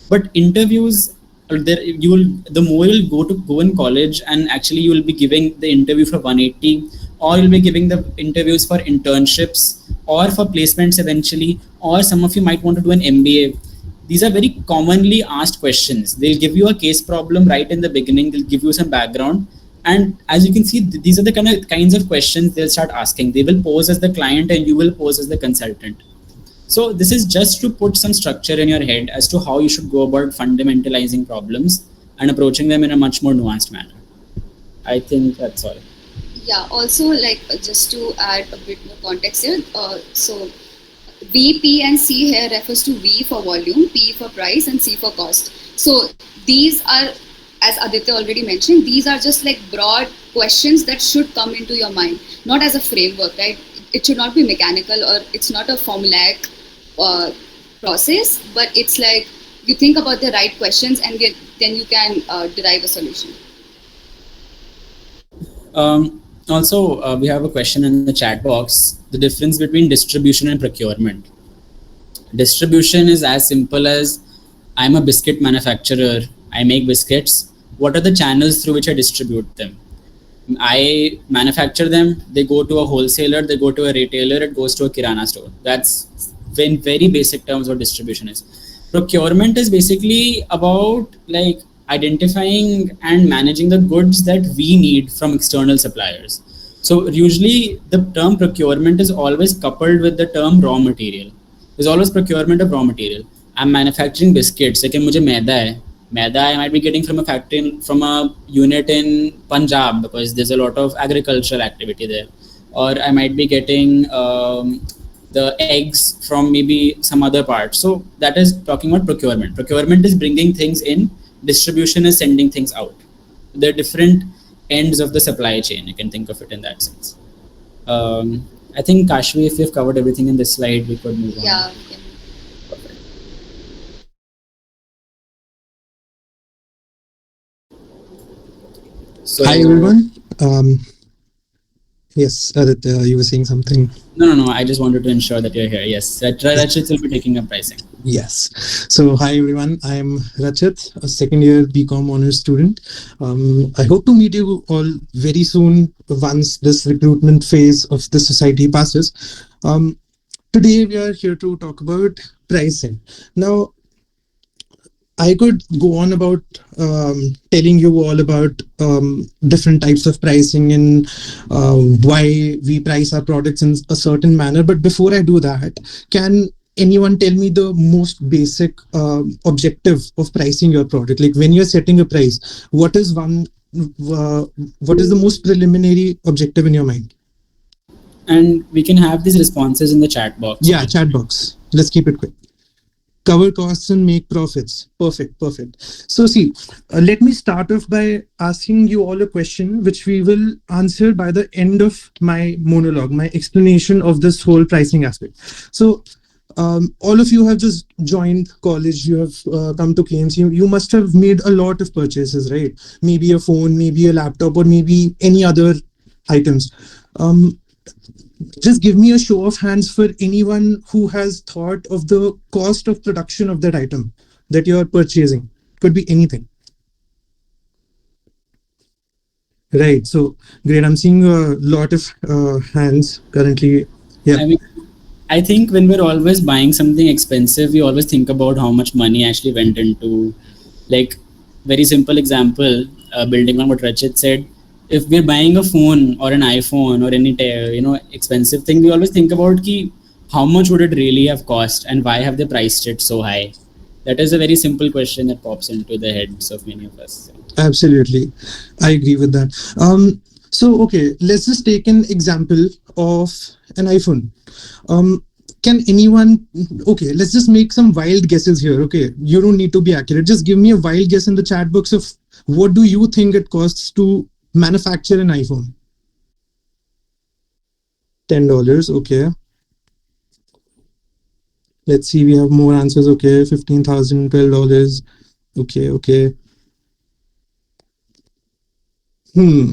but interviews. The more you'll go in college, and actually you will be giving the interview for 180, or you'll be giving the interviews for internships or for placements eventually, or some of you might want to do an MBA. These are very commonly asked questions. They'll give you a case problem right in the beginning. They'll give you some background. And as you can see, these are the kinds of questions they'll start asking. They will pose as the client and you will pose as the consultant. So this is just to put some structure in your head as to how you should go about fundamentalizing problems and approaching them in a much more nuanced manner. I think that's all. Yeah, also like just to add a bit more context here, so V, P, and C here refers to V for volume, P for price, and C for cost. So these are, as Aditya already mentioned, these are just like broad questions that should come into your mind, not as a framework, right? It should not be mechanical or it's not a formulaic process, but it's like you think about the right questions and then you can derive a solution. Also, we have a question in the chat box. The difference between distribution and procurement. Distribution is as simple as I'm a biscuit manufacturer. I make biscuits. What are the channels through which I distribute them? I manufacture them. They go to a wholesaler. They go to a retailer. It goes to a kirana store. That's in very basic terms what distribution is. Procurement is basically about like identifying and managing the goods that we need from external suppliers. So usually the term procurement is always coupled with the term raw material. There's always procurement of raw material. I'm manufacturing biscuits. Like मुझे मैदा है. Maida I might be getting from a factory, from a unit in Punjab, because there's a lot of agricultural activity there. Or I might be getting the eggs from maybe some other part. So that is talking about procurement. Procurement is bringing things in. Distribution is sending things out. They're different ends of the supply chain. You can think of it in that sense. I think Kashvi, if we've covered everything in this slide, we could move on. Yeah. So, hi everyone. Yes, Aditya, you were saying something. No. I just wanted to ensure that you're here. Yes, Rachit will be taking up pricing. Yes. So, hi everyone. I'm Rachit, a second year BCom honors student. I hope to meet you all very soon once this recruitment phase of the society passes. Today we are here to talk about pricing. Now, I could go on about telling you all about different types of pricing and why we price our products in a certain manner. But before I do that, can anyone tell me the most basic objective of pricing your product? Like when you're setting a price, what is the most preliminary objective in your mind? And we can have these responses in the chat box. Yeah, chat box. Let's keep it quick. Cover costs and make profits. Perfect. So see, let me start off by asking you all a question, which we will answer by the end of my monologue, my explanation of this whole pricing aspect. So all of you have just joined college, you have come to KMC, you must have made a lot of purchases, right? Maybe a phone, maybe a laptop, or maybe any other items. Just give me a show of hands for anyone who has thought of the cost of production of that item that you're purchasing. Could be anything. Right. So great. I'm seeing a lot of hands currently. Yeah. I think when we're always buying something expensive, we always think about how much money actually went into, like, very simple example, building on what Rachit said. If we're buying a phone or an iPhone or any expensive thing, we always think about how much would it really have cost and why have they priced it so high? That is a very simple question that pops into the heads of many of us. Absolutely. I agree with that. So, okay, let's just take an example of an iPhone. Can anyone, okay, let's just make some wild guesses here. Okay, you don't need to be accurate. Just give me a wild guess in the chat box of what do you think it costs to manufacture an iPhone? $10. Okay. Let's see. We have more answers. Okay, $15,000, $12. Okay.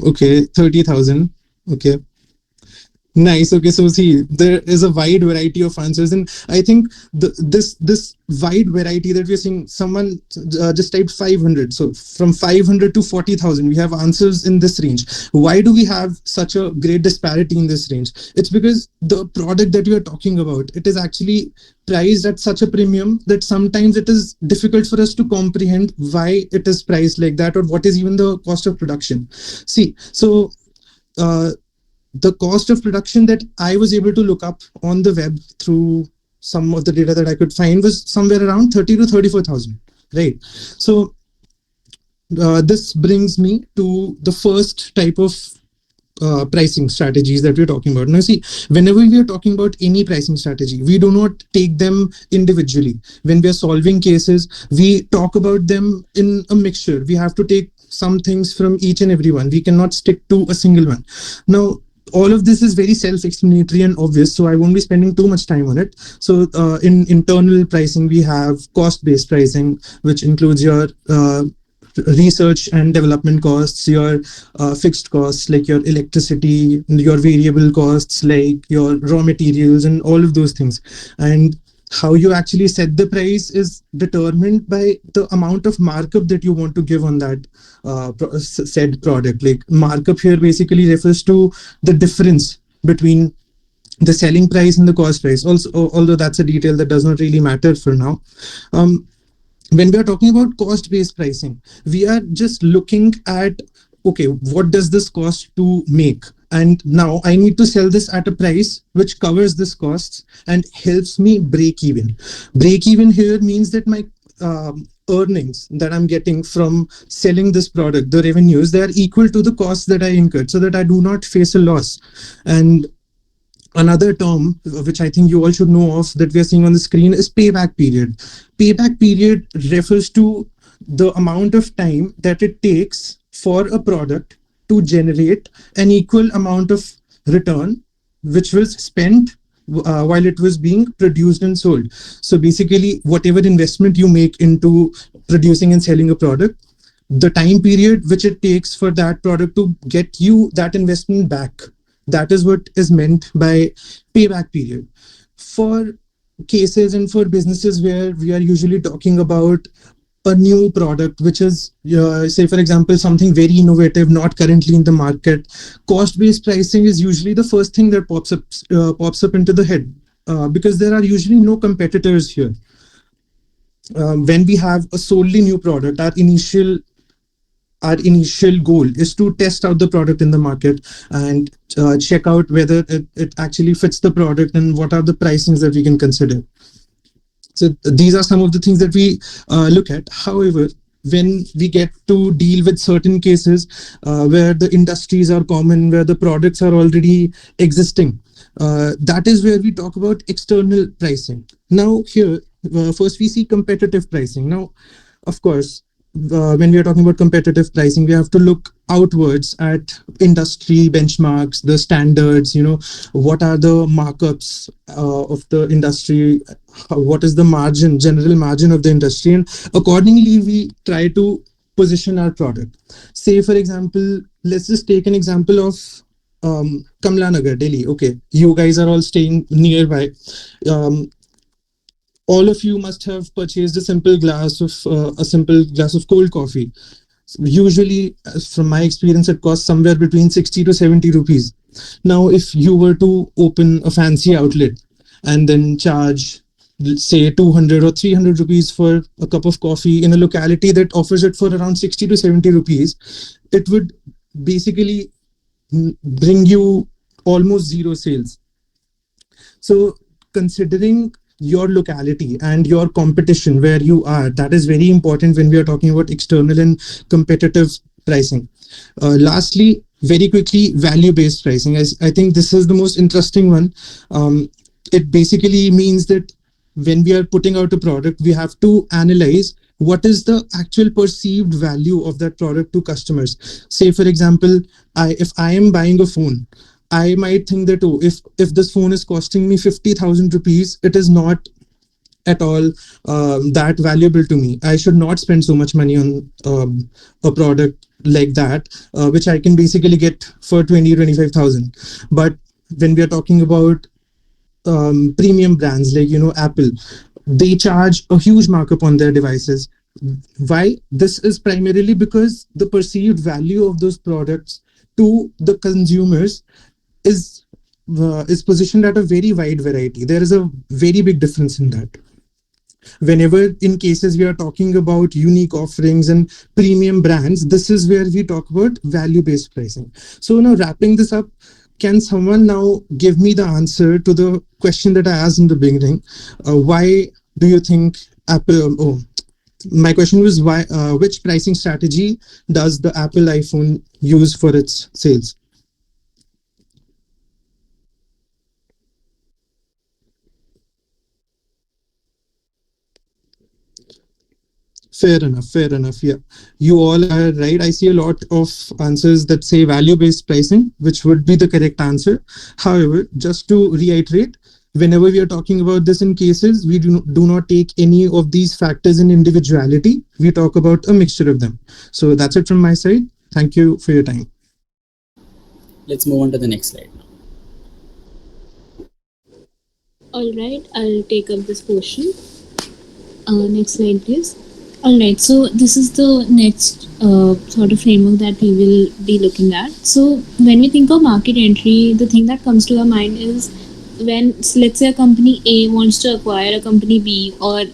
Okay, 30,000. Okay. Nice. Okay, so see, there is a wide variety of answers, and I think this wide variety that we're seeing, someone just typed 500. So from 500 to 40,000, we have answers in this range. Why do we have such a great disparity in this range? It's because the product that we are talking about, it is actually priced at such a premium that sometimes it is difficult for us to comprehend why it is priced like that, or what is even the cost of production. See, so the cost of production that I was able to look up on the web through some of the data that I could find was somewhere around 30 to 34,000, right? So this brings me to the first type of pricing strategies that we're talking about. Now, see, whenever we are talking about any pricing strategy, we do not take them individually. When we are solving cases, we talk about them in a mixture. We have to take some things from each and every one. We cannot stick to a single one. Now, all of this is very self-explanatory and obvious, so I won't be spending too much time on it. So in internal pricing, we have cost-based pricing, which includes your research and development costs, your fixed costs like your electricity, your variable costs like your raw materials, and all of those things. And how you actually set the price is determined by the amount of markup that you want to give on that said product. Like, markup here basically refers to the difference between the selling price and the cost price. Also, although that's a detail that does not really matter for now. When we are talking about cost-based pricing, we are just looking at, okay, what does this cost to make? And now I need to sell this at a price which covers this costs and helps me break even. Break even here means that my earnings that I'm getting from selling this product, the revenues, they are equal to the costs that I incurred, so that I do not face a loss. And another term, which I think you all should know of, that we are seeing on the screen, is payback period. Payback period refers to the amount of time that it takes for a product to generate an equal amount of return, which was spent while it was being produced and sold. So basically, whatever investment you make into producing and selling a product, the time period which it takes for that product to get you that investment back, that is what is meant by payback period. For cases and for businesses where we are usually talking about a new product, which is, say, for example, something very innovative, not currently in the market, cost-based pricing is usually the first thing that pops up into the head, because there are usually no competitors here. When we have a solely new product, our initial goal is to test out the product in the market and check out whether it actually fits the product and what are the pricings that we can consider. So these are some of the things that we look at. However, when we get to deal with certain cases where the industries are common, where the products are already existing, that is where we talk about external pricing. Now here, first we see competitive pricing. Now, of course, when we are talking about competitive pricing, we have to look outwards at industry benchmarks, the standards, what are the markups of the industry, what is the margin, general margin of the industry, and accordingly we try to position our product. Say, for example, let's just take an example of Kamla Nagar, Delhi. Okay, you guys are all staying nearby. All of you must have purchased a simple glass of cold coffee. Usually, from my experience, it costs somewhere between 60 to 70 rupees. Now, if you were to open a fancy outlet and then charge, say, 200 or 300 rupees for a cup of coffee in a locality that offers it for around 60 to 70 rupees, it would basically bring you almost zero sales. So, considering your locality and your competition where you are, that is very important when we are talking about external and competitive pricing. Lastly, very quickly, value-based pricing. I think this is the most interesting one. It basically means that when we are putting out a product, we have to analyze what is the actual perceived value of that product to customers. Say, for example, if I am buying a phone, I might think that, oh, if this phone is costing me 50,000 rupees, it is not at all that valuable to me. I should not spend so much money on a product like that, which I can basically get for 20, 25,000. But when we are talking about premium brands like, Apple, they charge a huge markup on their devices. Why? This is primarily because the perceived value of those products to the consumers is positioned at a very wide variety. There is a very big difference in that. Whenever in cases we are talking about unique offerings and premium brands, this is where we talk about value-based pricing. So now, wrapping this up, can someone now give me the answer to the question that I asked in the beginning? Why do you think Apple... my question was, why? Which pricing strategy does the Apple iPhone use for its sales? Fair enough. Fair enough. Yeah. You all are right. I see a lot of answers that say value based pricing, which would be the correct answer. However, just to reiterate, whenever we are talking about this in cases, we do not take any of these factors in individuality. We talk about a mixture of them. So that's it from my side. Thank you for your time. Let's move on to the next slide. All right, I'll take up this portion. Next slide, please. All right, so this is the next sort of framework that we will be looking at. So when we think of market entry, the thing that comes to our mind is when, let's say, a company A wants to acquire a company B, or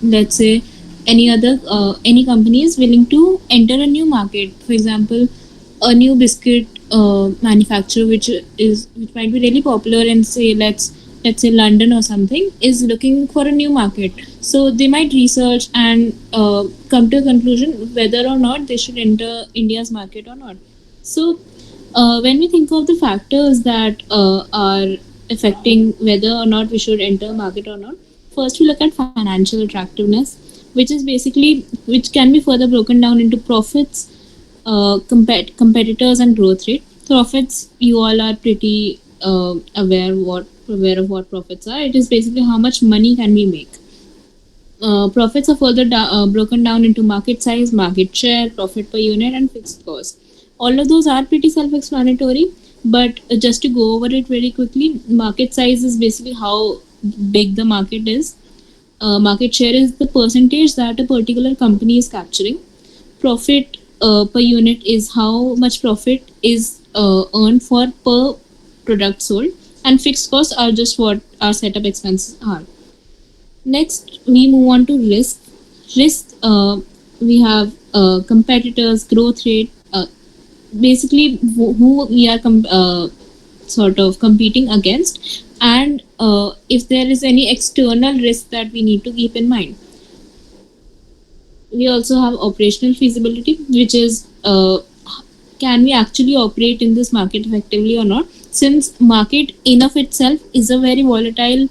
let's say any company is willing to enter a new market. For example, a new biscuit manufacturer which might be really popular in, say, let's say London or something, is looking for a new market. So they might research and come to a conclusion whether or not they should enter India's market or not. So when we think of the factors that are affecting whether or not we should enter a market or not, first we look at financial attractiveness, which can be further broken down into profits, competitors, and growth rate. Profits, you all are pretty aware of what profits are. It is basically how much money can we make. Profits are further broken down into market size, market share, profit per unit, and fixed cost. All of those are pretty self-explanatory, but just to go over it very quickly, market size is basically how big the market is. Market share is the percentage that a particular company is capturing. Profit per unit is how much profit is earned for per product sold, and fixed costs are just what our setup expenses are. Next, we move on to risk. Risk, we have competitors, growth rate, basically who we are sort of competing against, and if there is any external risk that we need to keep in mind. We also have operational feasibility, which is can we actually operate in this market effectively or not, since market in of itself is a very volatile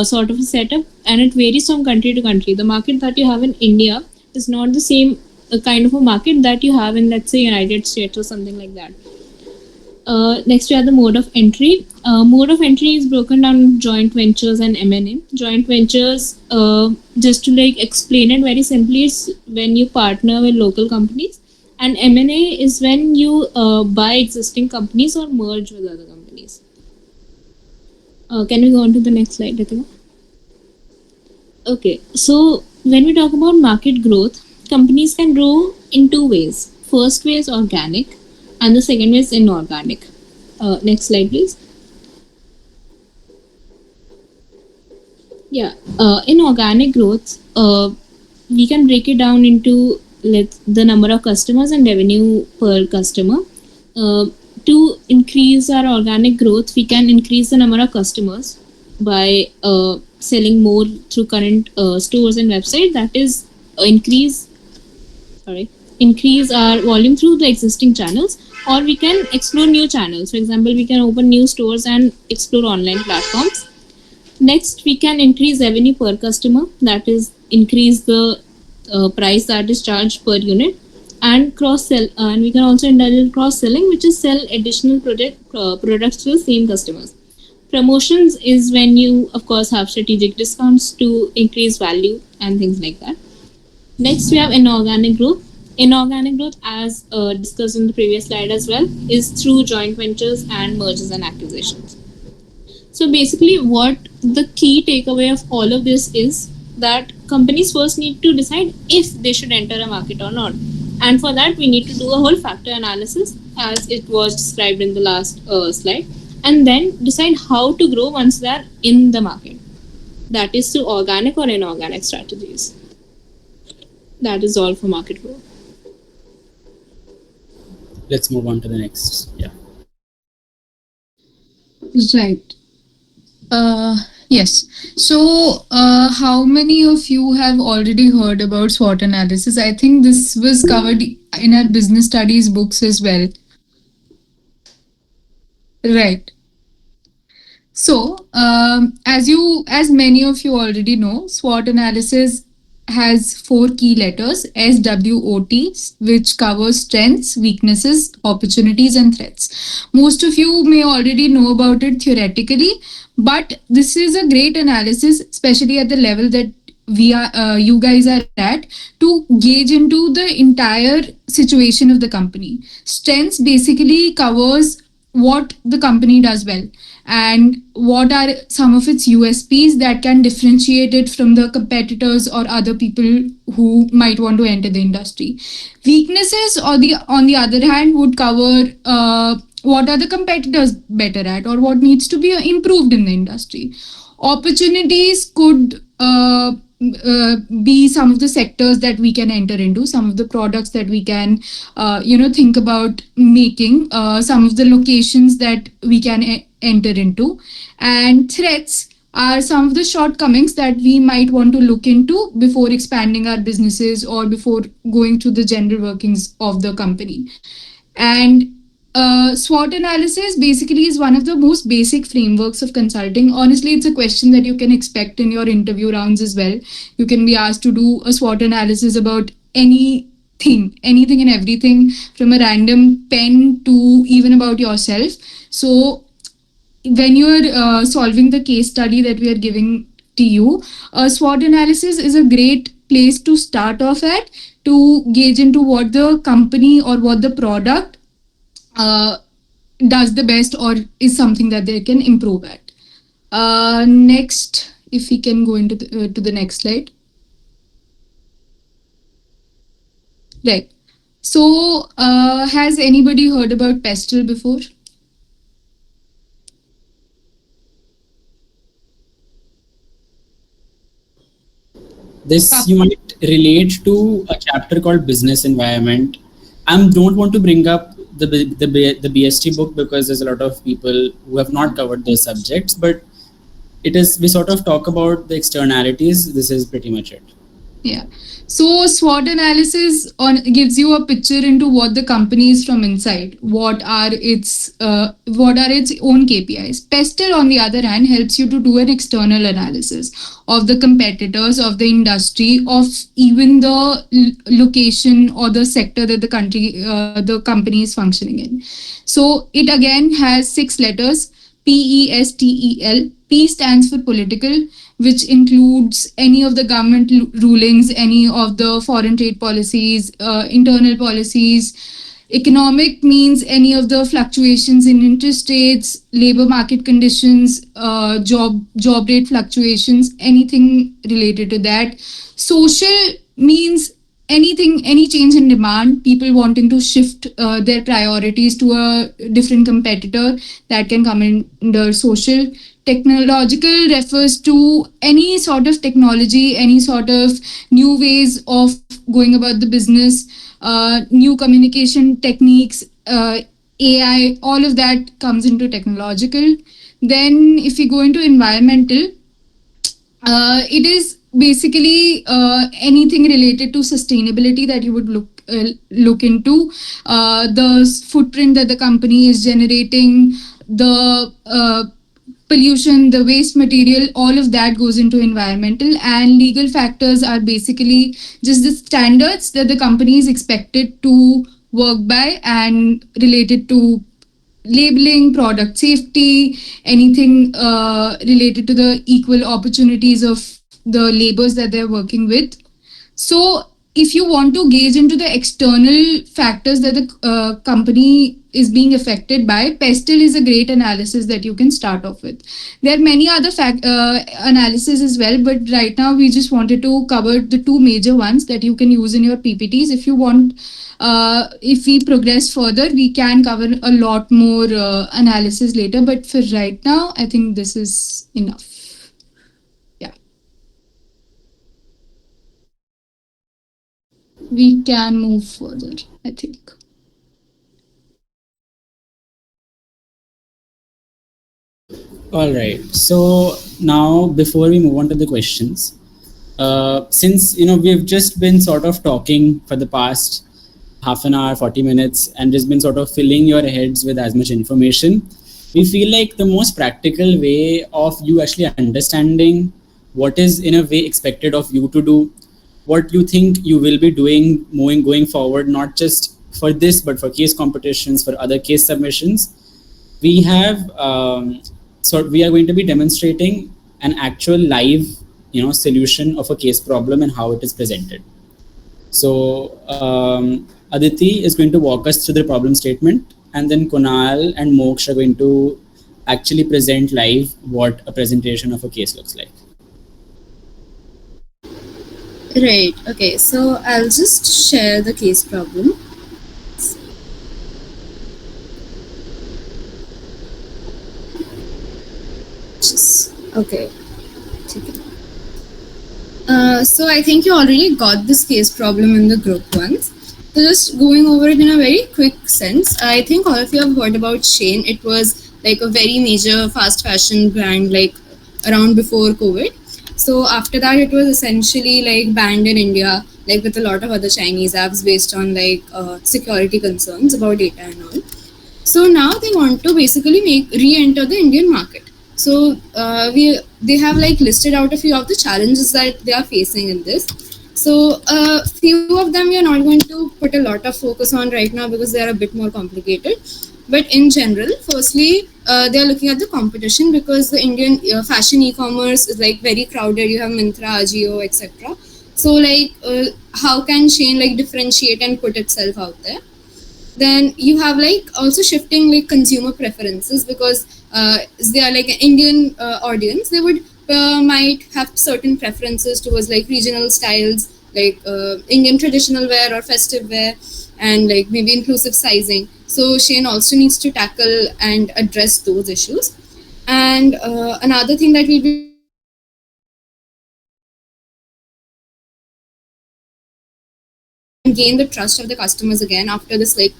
sort of a setup, and it varies from country to country. The market that you have in India is not the same kind of a market that you have in, let's say, United States or something like that. Next, we have the mode of entry. Mode of entry is broken down into joint ventures and M&A. Joint ventures, just to like explain it very simply, is when you partner with local companies, and M&A is when you buy existing companies or merge with other companies. Can we go on to the next slide, Ritika? Okay, so when we talk about market growth, companies can grow in two ways. First way is organic, and the second way is inorganic. Next slide, please. Yeah, in organic growth, we can break it down into the number of customers and revenue per customer. To increase our organic growth, we can increase the number of customers by selling more through current stores and website. That is, increase our volume through the existing channels, or we can explore new channels. For example, we can open new stores and explore online platforms. Next, we can increase revenue per customer, that is, increase the price that is charged per unit, and cross sell. And we can also indulge in cross selling, which is sell additional products to the same customers. Promotions is when you, of course, have strategic discounts to increase value and things like that. Next, we have inorganic growth. Inorganic growth, as discussed in the previous slide as well, is through joint ventures and mergers and acquisitions. So basically, what the key takeaway of all of this is that companies first need to decide if they should enter a market or not. And for that, we need to do a whole factor analysis, as it was described in the last slide, and then decide how to grow once they are in the market. That is through organic or inorganic strategies. That is all for market growth. Let's move on to the next. Yeah. Right. Yes. So, how many of you have already heard about SWOT analysis? I think this was covered in our business studies books as well. Right. So, as many of you already know, SWOT analysis has 4 key letters, SWOT, which covers strengths, weaknesses, opportunities, and threats. Most of you may already know about it theoretically, but this is a great analysis, especially at the level that you guys are at, to gauge into the entire situation of the company. Strengths basically covers what the company does well and what are some of its USPs that can differentiate it from the competitors or other people who might want to enter the industry. Weaknesses, or the on the other hand, would cover what are the competitors better at or what needs to be improved in the industry. Opportunities could be some of the sectors that we can enter into, some of the products that we can think about making, some of the locations that we can enter into. And threats are some of the shortcomings that we might want to look into before expanding our businesses or before going to the general workings of the company. And SWOT analysis basically is one of the most basic frameworks of consulting. Honestly, it's a question that you can expect in your interview rounds as well. You can be asked to do a SWOT analysis about anything and everything, from a random pen to even about yourself. So when you're solving the case study that we are giving to you, a SWOT analysis is a great place to start off at, to gauge into what the company or what the product does the best or is something that they can improve at. Next, if we can go into to the next slide. Right. So, has anybody heard about PESTLE before? This you might relate to a chapter called Business Environment. I don't want to bring up the BST book because there's a lot of people who have not covered those subjects, but we sort of talk about the externalities. This is pretty much it. Yeah. So SWOT analysis gives you a picture into what the company is from inside. What are its own KPIs. PESTLE, on the other hand, helps you to do an external analysis of the competitors, of the industry, of even the location or the sector that the company is functioning in. So it again has 6 letters: PESTLE. P stands for political, which includes any of the government rulings, any of the foreign trade policies, internal policies. Economic means any of the fluctuations in interest rates, labor market conditions, job rate fluctuations, anything related to that. Social means any change in demand, people wanting to shift their priorities to a different competitor, that can come under social. Technological refers to any sort of technology, any sort of new ways of going about the business, new communication techniques, AI, all of that comes into technological. Then if we go into environmental, it is basically anything related to sustainability that you would look into, the footprint that the company is generating, the pollution, the waste material, all of that goes into environmental. And legal factors are basically just the standards that the company is expected to work by and related to labeling, product safety, anything related to the equal opportunities of the labors that they're working with. So if you want to gauge into the external factors that the company is being affected by, PESTLE is a great analysis that you can start off with. There are many other analyses as well, but right now we just wanted to cover the 2 major ones that you can use in your PPTs. If you want, if we progress further, we can cover a lot more analysis later, but for right now, I think this is enough. We can move further, I think. All right. So now, before we move on to the questions, since we've just been sort of talking for the past half an hour, 40 minutes, and just been sort of filling your heads with as much information, we feel like the most practical way of you actually understanding what is in a way expected of you to do, what you think you will be doing going forward, not just for this, but for case competitions, for other case submissions. We have so we are going to be demonstrating an actual live solution of a case problem and how it is presented. So Aditi is going to walk us through the problem statement, and then Kunal and Moksh are going to actually present live what a presentation of a case looks like. Right. Okay. So I'll just share the case problem. Okay. So I think you already got this case problem in the group once. So just going over it in a very quick sense, I think all of you have heard about Shein. It was like a very major fast fashion brand like around before COVID. So after that, it was essentially like banned in India, like with a lot of other Chinese apps based on like security concerns about data and all. So now they want to basically re-enter the Indian market. So they have like listed out a few of the challenges that they are facing in this. So a few of them we are not going to put a lot of focus on right now because they are a bit more complicated. But in general, firstly, they are looking at the competition because the Indian fashion e-commerce is like very crowded. You have Myntra, Ajio, etc. So like, how can Shein like differentiate and put itself out there? Then you have like also shifting like consumer preferences because they are like an Indian audience. They would might have certain preferences towards like regional styles, like Indian traditional wear or festive wear, and like maybe inclusive sizing. So Shein also needs to tackle and address those issues. And another thing that we'll be gain the trust of the customers again after this like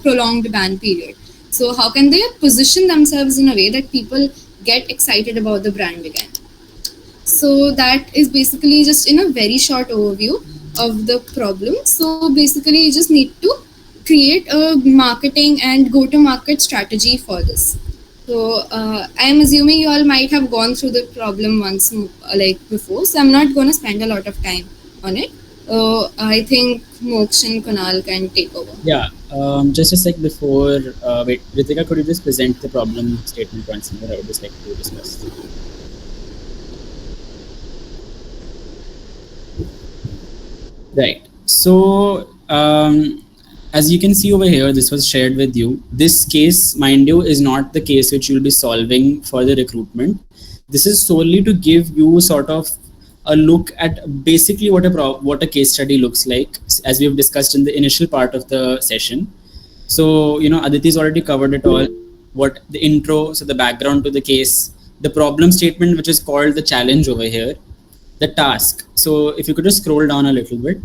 prolonged ban period. So how can they position themselves in a way that people get excited about the brand again? So that is basically just in a very short overview of the problem. So basically you just need to create a marketing and go-to-market strategy for this. So I'm assuming you all might have gone through the problem once like before, so I'm not going to spend a lot of time on it. I think Moksh and Kunal can take over. Yeah, just a sec before, wait, Ritika, could you just present the problem statement once more? I would just like to discuss. Right. So, as you can see over here, this was shared with you. This case, mind you, is not the case which you'll be solving for the recruitment. This is solely to give you sort of a look at basically what a case study looks like, as we have discussed in the initial part of the session. So, Aditi's already covered it all. What the intro, so the background to the case, the problem statement, which is called the challenge over here, the task. So if you could just scroll down a little bit.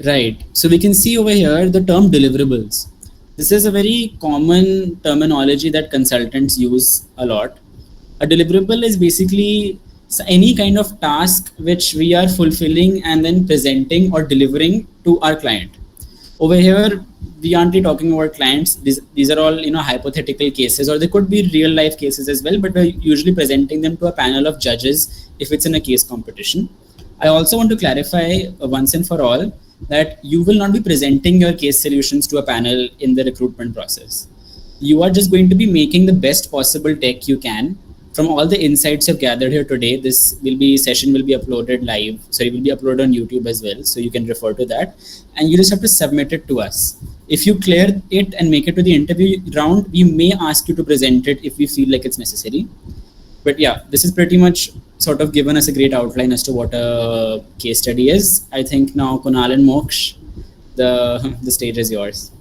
Right. So we can see over here the term deliverables. This is a very common terminology that consultants use a lot. A deliverable is basically any kind of task which we are fulfilling and then presenting or delivering to our client. Over here, we aren't really talking about clients. These are all hypothetical cases, or they could be real life cases as well, but we're usually presenting them to a panel of judges if it's in a case competition. I also want to clarify once and for all that you will not be presenting your case solutions to a panel in the recruitment process. You are just going to be making the best possible tech you can from all the insights you've gathered here today. This session will be uploaded live. So it will be uploaded on YouTube as well. So you can refer to that, and you just have to submit it to us. If you clear it and make it to the interview round, we may ask you to present it if we feel like it's necessary. But yeah, this is pretty much sort of given us a great outline as to what a case study is. I think now Kunal and Moksh, the stage is yours.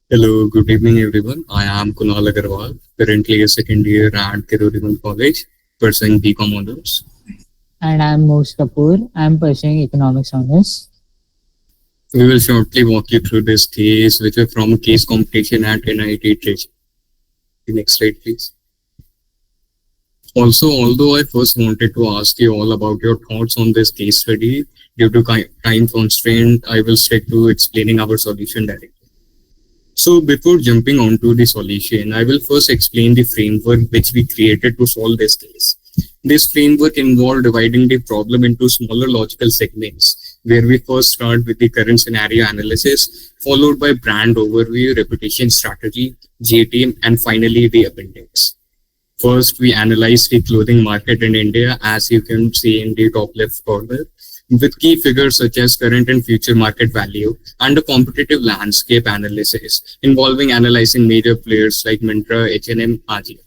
Hello, good evening everyone. I am Kunal Agarwal, currently a second year at Keruriman College, pursuing BCom honors. And I am Moksh Kapoor. I am pursuing economics honors. We will shortly walk you through this case, which is from a case competition at NIT Trichy. The next slide, please. Also, although I first wanted to ask you all about your thoughts on this case study, due to time constraint, I will stick to explaining our solution directly. So before jumping onto the solution, I will first explain the framework which we created to solve this case. This framework involved dividing the problem into smaller logical segments, where we first start with the current scenario analysis, followed by brand overview, reputation strategy, JTM, and finally the appendix. First, we analyze the clothing market in India, as you can see in the top left corner, with key figures such as current and future market value and a competitive landscape analysis involving analyzing major players like Myntra, H&M, Ajio.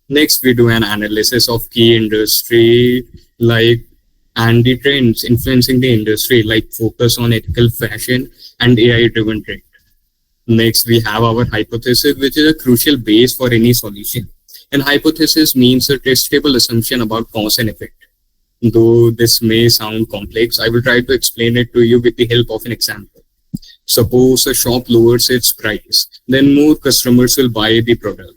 Next, we do an analysis of key industry and the trends influencing the industry, like focus on ethical fashion and AI-driven trend. Next, we have our hypothesis, which is a crucial base for any solution. And hypothesis means a testable assumption about cause and effect. Though this may sound complex, I will try to explain it to you with the help of an example. Suppose a shop lowers its price, then more customers will buy the product.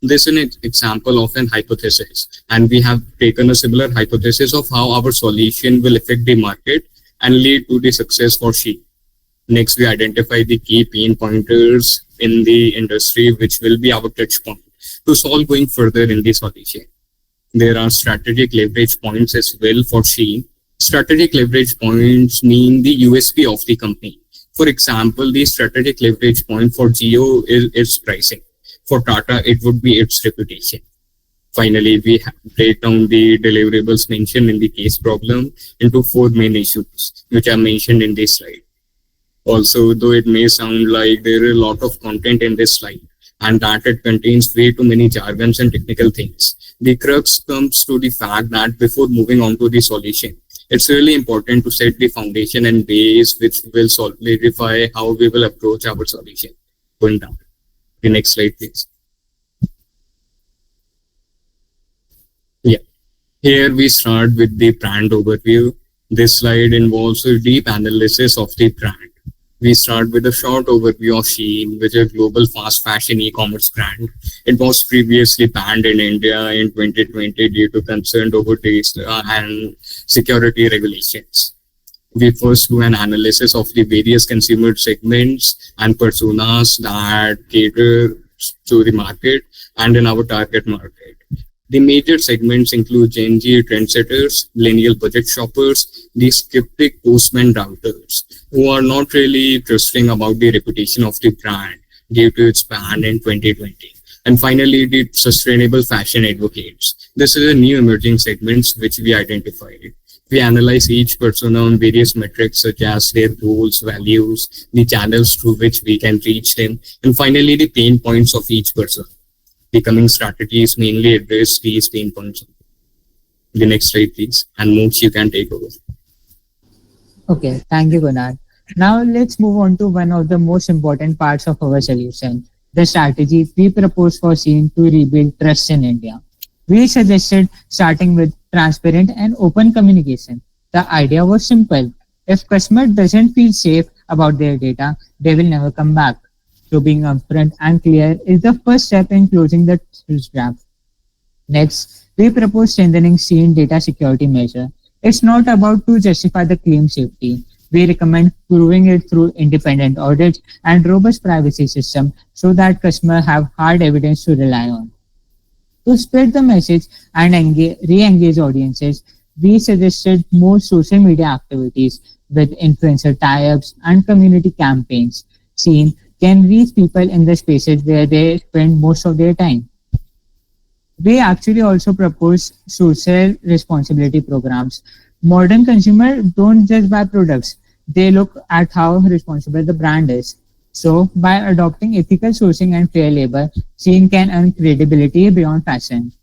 This is an example of an hypothesis, and we have taken a similar hypothesis of how our solution will affect the market and lead to the success for Shein. Next, we identify the key pain pointers in the industry, which will be our touch point to solve going further in the solution. There are strategic leverage points as well for Shein. Strategic leverage points mean the USP of the company. For example, the strategic leverage point for Jio is its pricing. For Tata, it would be its reputation. Finally, we break down the deliverables mentioned in the case problem into 4 main issues, which are mentioned in this slide. Also, though it may sound like there is a lot of content in this slide, and that it contains way too many jargons and technical things, the crux comes to the fact that before moving on to the solution, it's really important to set the foundation and base which will solidify how we will approach our solution. Going down. The next slide, please. Yeah. Here we start with the brand overview. This slide involves a deep analysis of the brand. We start with a short overview of Shein, which is a global fast fashion e-commerce brand. It was previously banned in India in 2020 due to concern over taste and security regulations. We first do an analysis of the various consumer segments and personas that cater to the market and in our target market. The major segments include Gen Z trendsetters, millennial budget shoppers, the skeptic postman routers, who are not really trusting about the reputation of the brand due to its ban in 2020. And finally, the sustainable fashion advocates. This is a new emerging segments which we identified. We analyze each persona on various metrics such as their goals, values, the channels through which we can reach them, and finally the pain points of each person. The coming strategies mainly address these pain points. The next slide, please. And Mooch, you can take over. Okay, thank you, Gunnar. Now let's move on to one of the most important parts of our solution, the strategy we propose for Shein to rebuild trust in India. We suggested starting with transparent and open communication. The idea was simple. If customer doesn't feel safe about their data, they will never come back. So being upfront and clear is the first step in closing the trust gap. Next, we propose strengthening Shein data security measure. It's not about to justify the claim safety. We recommend proving it through independent audits and robust privacy system so that customers have hard evidence to rely on. To spread the message and re-engage audiences, we suggested more social media activities with influencer tie-ups and community campaigns. Shein can reach people in the spaces where they spend most of their time. We actually also propose social responsibility programs. Modern consumers don't just buy products, they look at how responsible the brand is. So, by adopting ethical sourcing and fair labor, Shein can earn credibility beyond fashion.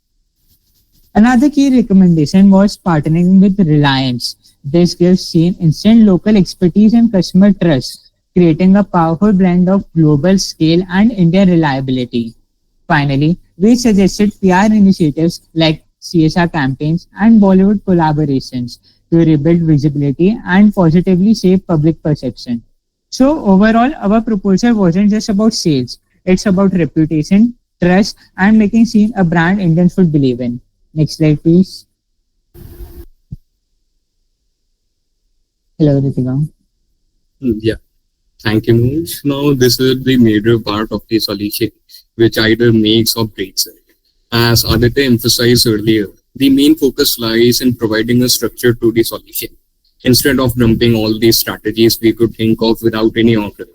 Another key recommendation was partnering with Reliance. This gives Shein instant local expertise and customer trust, creating a powerful blend of global scale and Indian reliability. Finally, we suggested PR initiatives like CSR campaigns and Bollywood collaborations to rebuild visibility and positively shape public perception. So overall, our proposal wasn't just about sales. It's about reputation, trust, and making Shein a brand Indians would believe in. Next slide, please. Hello, Ritika. Yeah. Thank you, Moj. Now, this is the major part of the solution, which either makes or breaks it. As Aditya emphasized earlier, the main focus lies in providing a structure to the solution. Instead of dumping all these strategies we could think of without any order,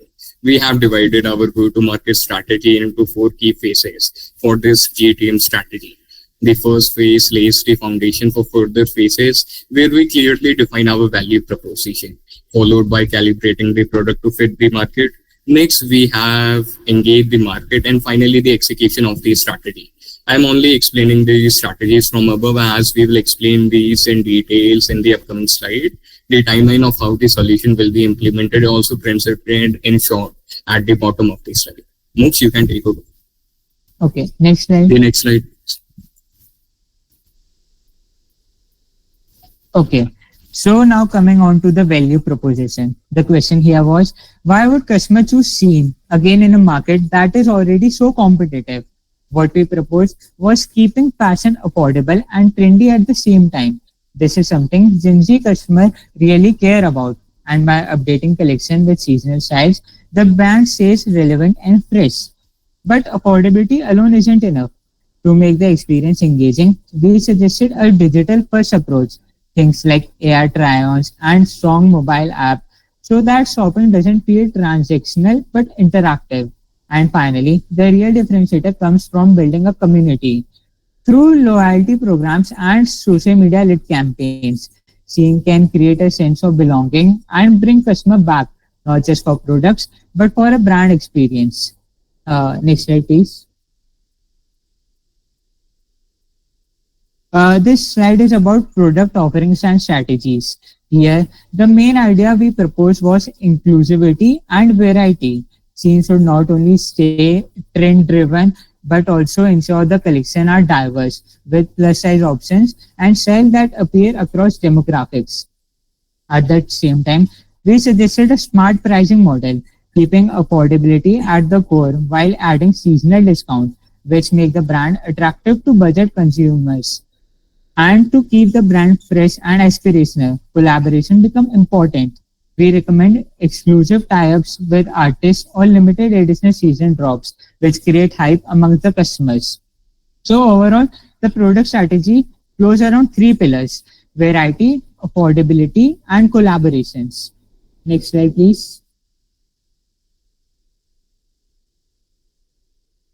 we have divided our go-to-market strategy into 4 key phases for this GTM strategy. The first phase lays the foundation for further phases where we clearly define our value proposition, followed by calibrating the product to fit the market. Next, we have engaged the market, and finally the execution of the strategy. I'm only explaining the strategies from above, as we will explain these in details in the upcoming slide. The timeline of how the solution will be implemented is also presented in short at the bottom of the slide. Mooks, you can take over. Okay, next slide. The next slide. Okay, so now coming on to the value proposition. The question here was, why would customer choose Shein again in a market that is already so competitive? What we proposed was keeping fashion affordable and trendy at the same time. This is something Gen Z customers really care about, and by updating collection with seasonal styles, the brand stays relevant and fresh. But affordability alone isn't enough. To make the experience engaging, we suggested a digital-first approach, things like AR try-ons and strong mobile app, so that shopping doesn't feel transactional but interactive. And finally, the real differentiator comes from building a community. Through loyalty programs and social media lit campaigns, Shein can create a sense of belonging and bring customer back, not just for products, but for a brand experience. Next slide, please. This slide is about product offerings and strategies. Here, the main idea we proposed was inclusivity and variety. Shein should not only stay trend driven, but also ensure the collection are diverse with plus size options and styles that appear across demographics. At the same time, we suggested a smart pricing model, keeping affordability at the core while adding seasonal discounts, which make the brand attractive to budget consumers. And to keep the brand fresh and aspirational, collaboration become important. We recommend exclusive tie-ups with artists or limited edition season drops, which create hype among the customers. So overall, the product strategy flows around 3 pillars: variety, affordability, and collaborations. Next slide, please.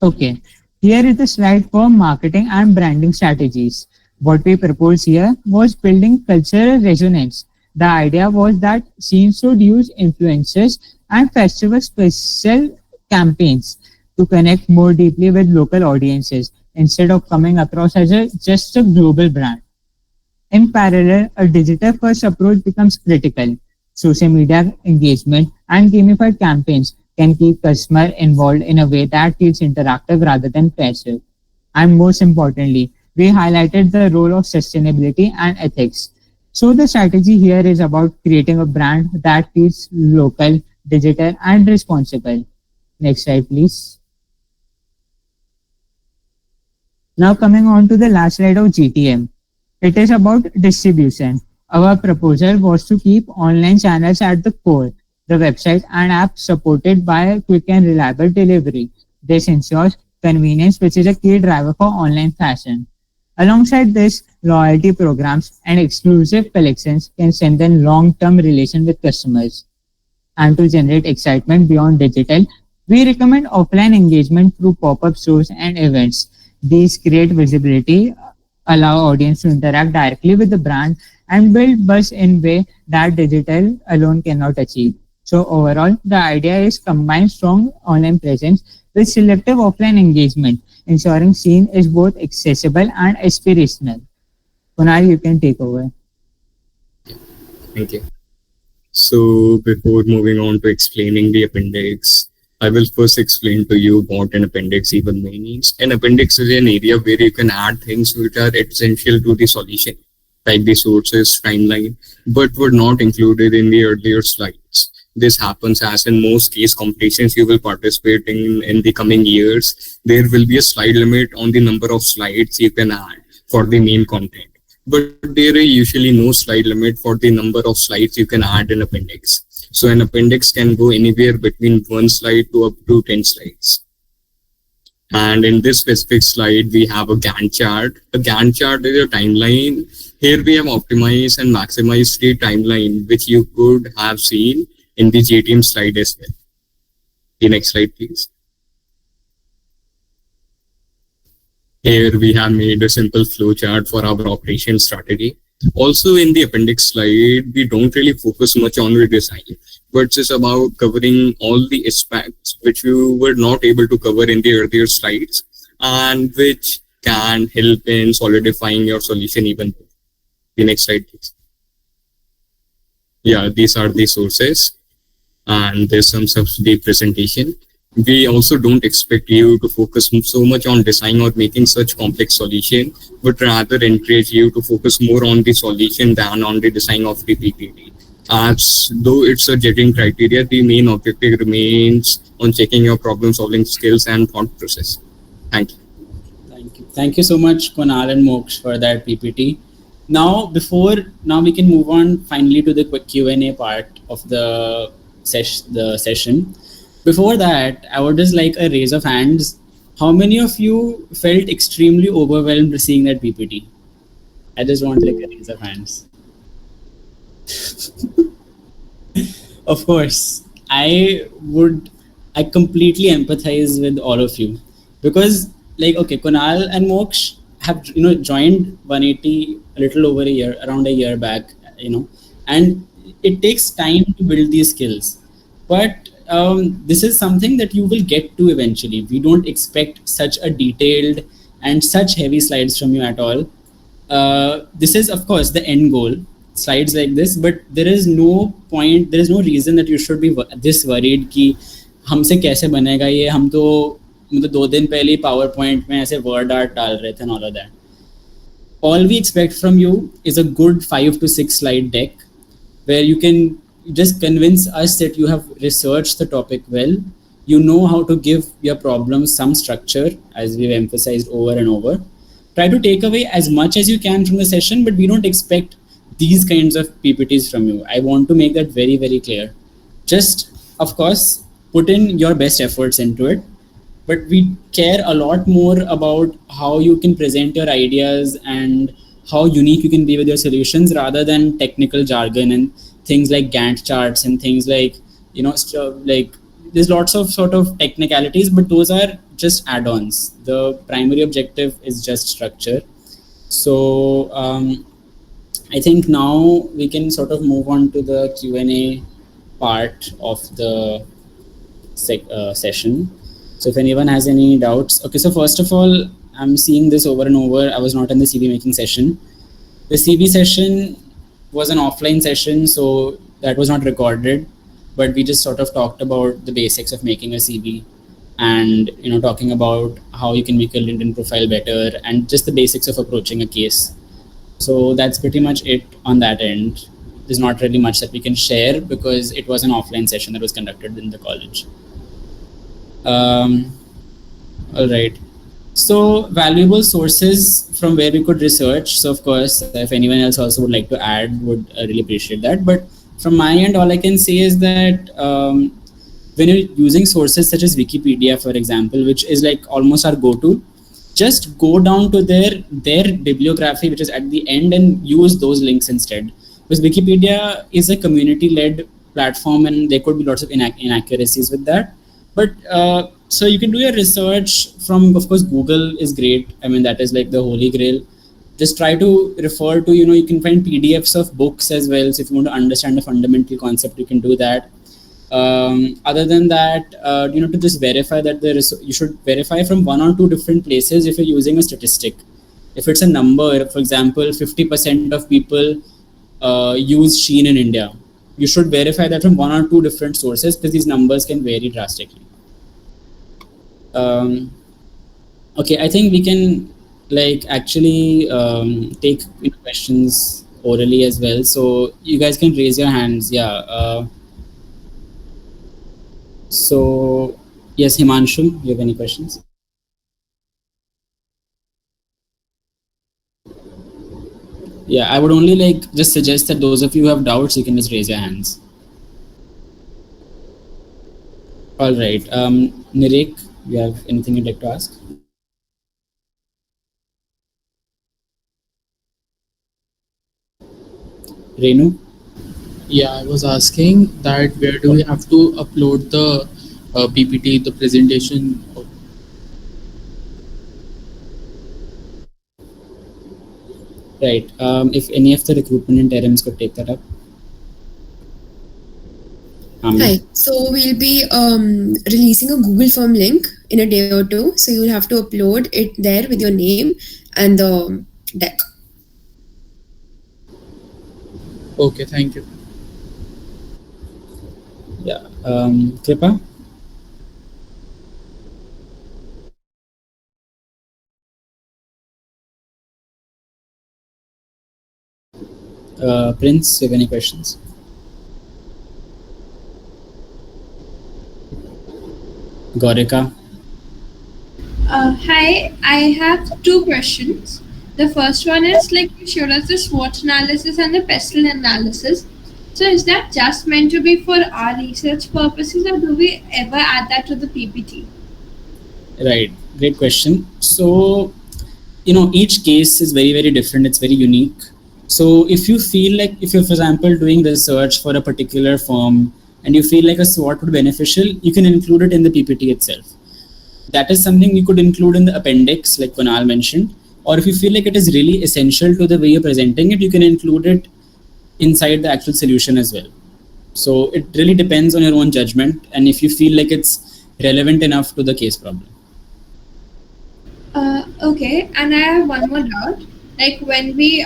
Okay, here is the slide for marketing and branding strategies. What we proposed here was building cultural resonance. The idea was that Shein should use influencers and festival special campaigns to connect more deeply with local audiences instead of coming across as just a global brand. In parallel, a digital-first approach becomes critical. Social media engagement and gamified campaigns can keep customers involved in a way that feels interactive rather than passive. And most importantly, we highlighted the role of sustainability and ethics. So the strategy here is about creating a brand that feels local, digital, and responsible. Next slide, please. Now coming on to the last slide of GTM. It is about distribution. Our proposal was to keep online channels at the core, the website and app supported by quick and reliable delivery. This ensures convenience, which is a key driver for online fashion. Alongside this, loyalty programs and exclusive collections can strengthen long-term relations with customers. And to generate excitement beyond digital, we recommend offline engagement through pop-up stores and events. These create visibility, allow audience to interact directly with the brand, and build buzz in way that digital alone cannot achieve. So overall, the idea is combine strong online presence with selective offline engagement, ensuring Shein is both accessible and aspirational. Kunal, you can take over. Thank you. So before moving on to explaining the appendix, I will first explain to you what an appendix even means. An appendix is an area where you can add things which are essential to the solution, like the sources, timeline, but were not included in the earlier slides. This happens as in most case competitions you will participate in the coming years. There will be a slide limit on the number of slides you can add for the main content. But there is usually no slide limit for the number of slides you can add in appendix. So an appendix can go anywhere between 1 slide to up to 10 slides. And in this specific slide, we have a Gantt chart. A Gantt chart is a timeline. Here we have optimized and maximized the timeline, which you could have seen in the JTM slide as well. The next slide, please. Here we have made a simple flow chart for our operation strategy. Also in the appendix slide, we don't really focus much on the design, but it's about covering all the aspects which you were not able to cover in the earlier slides and which can help in solidifying your solution even more. The next slide, please. Yeah, these are the sources and this sums up the presentation. We also don't expect you to focus so much on design or making such complex solution, but rather encourage you to focus more on the solution than on the design of the PPT. As though it's a judging criteria, the main objective remains on checking your problem solving skills and thought process. Thank you. Thank you. Thank you so much, Kunal and Moksh, for that PPT. Now we can move on finally to the quick Q&A part of the session. Before that, I would just like a raise of hands. How many of you felt extremely overwhelmed seeing that PPT? I just want like a raise of hands. Of course, I completely empathize with all of you because like, okay, Kunal and Moksh have, joined 180 a little over around a year back, and it takes time to build these skills. But this is something that you will get to eventually. We don't expect such a detailed and such heavy slides from you at all. This is, of course, the end goal, slides like this, but there is no reason that you should be this worried कि हमसे कैसे बनेगा ये, हम तो मतलब 2 दिन पहले PowerPoint में ऐसे word art डाल रहे थे and all of that. All we expect from you is a good 5 to 6 slide deck where you can just convince us that you have researched the topic well, you know how to give your problems some structure, as we've emphasized over and over. Try to take away as much as you can from the session, but we don't expect these kinds of PPTs from you. I want to make that very, very clear. Just, of course, put in your best efforts into it, but we care a lot more about how you can present your ideas and how unique you can be with your solutions rather than technical jargon and things like Gantt charts and things like, like there's lots of sort of technicalities, but those are just add-ons. The primary objective is just structure. So I think now we can sort of move on to the Q&A part of the session. So if anyone has any doubts. Okay, so first of all, I'm seeing this over and over. I was not in the CV making session. The CV session was an offline session, so that was not recorded, but we just sort of talked about the basics of making a CV and talking about how you can make a LinkedIn profile better and just the basics of approaching a case. So that's pretty much it on that end. There's not really much that we can share because it was an offline session that was conducted in the college. All right. So valuable sources from where we could research. So of course, if anyone else also would like to add, would really appreciate that. But from my end, all I can say is that when you're using sources such as Wikipedia, for example, which is like almost our go-to, just go down to their bibliography, which is at the end, and use those links instead. Because Wikipedia is a community-led platform and there could be lots of inaccuracies with that. But so you can do your research from, of course, Google is great. I mean, that is like the holy grail. Just try to refer to, you can find PDFs of books as well. So if you want to understand a fundamental concept, you can do that. Other than that, to just verify that you should verify from 1 or 2 different places if you're using a statistic. If it's a number, for example, 50% of people use Shein in India, you should verify that from 1 or 2 different sources because these numbers can vary drastically. Okay, I think we can actually take questions orally as well. So you guys can raise your hands. Yeah. So yes, Himanshu, you have any questions? Yeah, I would only just suggest that those of you who have doubts, you can just raise your hands. All right. Nirek, you have anything you'd like to ask? Renu? Yeah, I was asking that where do we have to upload the PPT, the presentation? Right. If any of the recruitment interims could take that up. Hi. So we'll be releasing a Google Form link in a day or two. So you'll have to upload it there with your name and the deck. Okay, thank you. Yeah. Kripa? Prince, you have any questions? Gorika? Hi, I have two questions. The first one is like you showed us the SWOT analysis and the PESTLE analysis. So is that just meant to be for our research purposes, or do we ever add that to the PPT? Right. Great question. So, each case is very, very different. It's very unique. So if you feel like, if you're, for example, doing research for a particular firm and you feel like a SWOT would be beneficial, you can include it in the PPT itself. That is something you could include in the appendix, like Kunal mentioned. Or if you feel like it is really essential to the way you're presenting it, you can include it inside the actual solution as well. So it really depends on your own judgment and if you feel like it's relevant enough to the case problem. Okay, and I have one more doubt. Like when we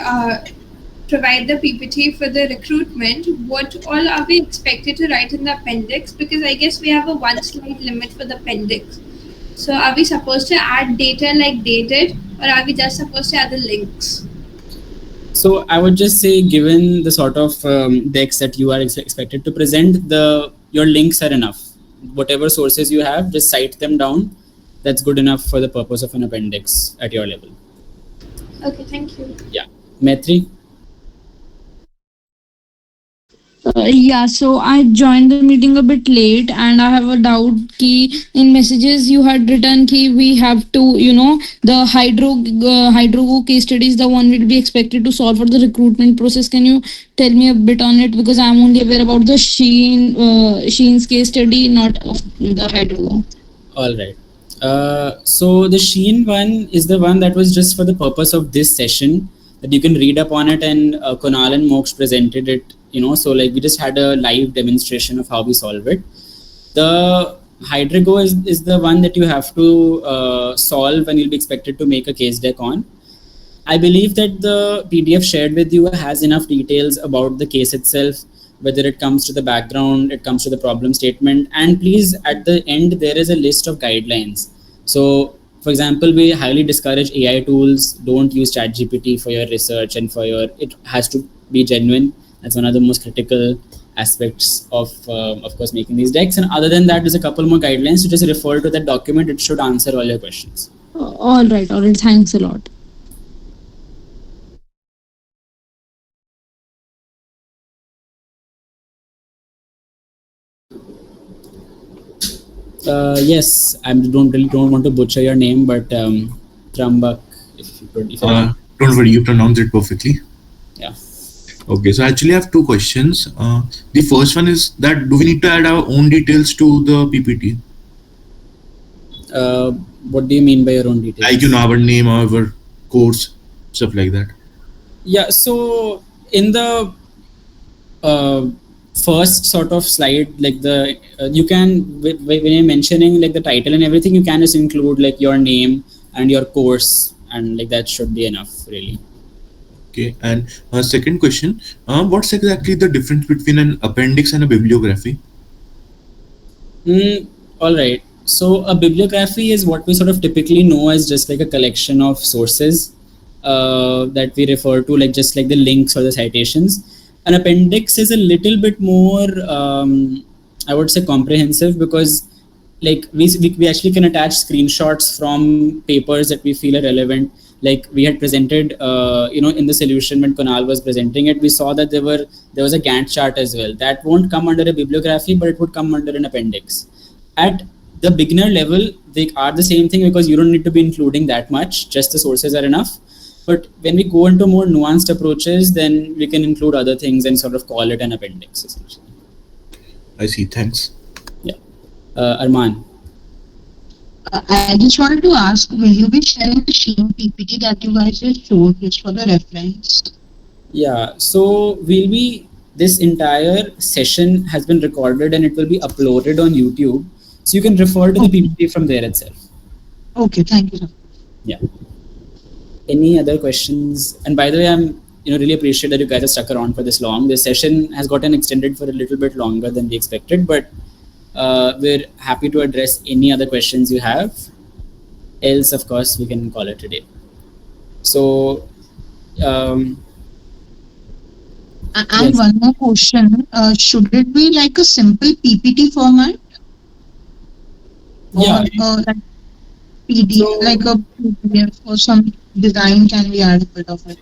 provide the PPT for the recruitment, what all are we expected to write in the appendix? Because I guess we have a one slide limit for the appendix. So are we supposed to add data like they did, or are we just supposed to add the links? So I would just say, given the sort of decks that you are expected to present, your links are enough. Whatever sources you have, just cite them down. That's good enough for the purpose of an appendix at your level. Okay, thank you. Yeah. Maitri? Yeah, so I joined the meeting a bit late and I have a doubt key in messages you had written key we have to, the hydro case study is the one we'll be expected to solve for the recruitment process. Can you tell me a bit on it? Because I'm only aware about the Sheen's case study, not of the hydro. All right. So the Sheen one is the one that was just for the purpose of this session, that you can read up on it, and Kunal and Moksh presented it, so like we just had a live demonstration of how we solve it. The Hydrigo is the one that you have to solve and you'll be expected to make a case deck on. I believe that the PDF shared with you has enough details about the case itself, whether it comes to the background, it comes to the problem statement, and please, at the end, there is a list of guidelines. So, for example, we highly discourage AI tools. Don't use ChatGPT for your research and it has to be genuine. That's one of the most critical aspects of course, making these decks. And other than that, there's a couple more guidelines. So just refer to that document. It should answer all your questions. All right. Thanks a lot. Yes, I don't want to butcher your name, but Trambak, if you could. Don't worry, you pronounced it perfectly. Yeah. Okay, so I actually have two questions. The first one is that do we need to add our own details to the PPT? What do you mean by your own details? Like, our name, our course, stuff like that. Yeah, so in the first sort of slide, like you can, when you're mentioning like the title and everything, you can just include like your name and your course, and like that should be enough, really. Okay, and second question, what's exactly the difference between an appendix and a bibliography? All right. So a bibliography is what we sort of typically know as just like a collection of sources that we refer to, like just like the links or the citations. An appendix is a little bit more, I would say, comprehensive, because like we actually can attach screenshots from papers that we feel are relevant. Like we had presented, in the solution when Kunal was presenting it, we saw that there was a Gantt chart as well. That won't come under a bibliography, but it would come under an appendix. At the beginner level, they are the same thing because you don't need to be including that much, just the sources are enough. But when we go into more nuanced approaches, then we can include other things and sort of call it an appendix, essentially. I see. Thanks. Yeah. Arman. I just wanted to ask, will you be sharing the same PPT that you guys just showed just for the reference? Yeah, so this entire session has been recorded and it will be uploaded on YouTube. So you can refer to the PPT from there itself. Okay, thank you, sir. Yeah. Any other questions? And by the way, I'm really appreciate that you guys have stuck around for this long. This session has gotten extended for a little bit longer than we expected, but we're happy to address any other questions you have. Else, of course, we can call it a day. So, And yes. one more question, should it be like a simple PPT format? Yeah. Or like PDF, like a PDF or some design can be added bit of it?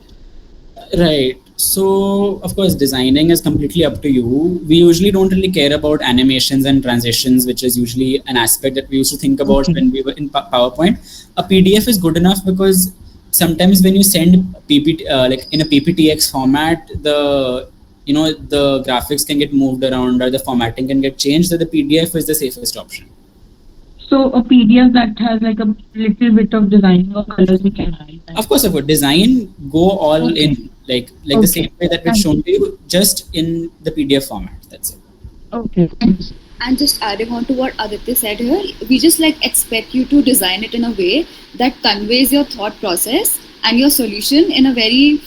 Right. So, of course, designing is completely up to you. We usually don't really care about animations and transitions, which is usually an aspect that we used to think about when we were in PowerPoint. A PDF is good enough because sometimes when you send PPT, like in a PPTX format, the graphics can get moved around or the formatting can get changed. So the PDF is the safest option. So a PDF that has like a little bit of design or colors we can add. Of course, for design, go all in, like the same way that we've shown to you, just in the PDF format. That's it. Okay. And just adding on to what Aditya said here, we just expect you to design it in a way that conveys your thought process and your solution in a very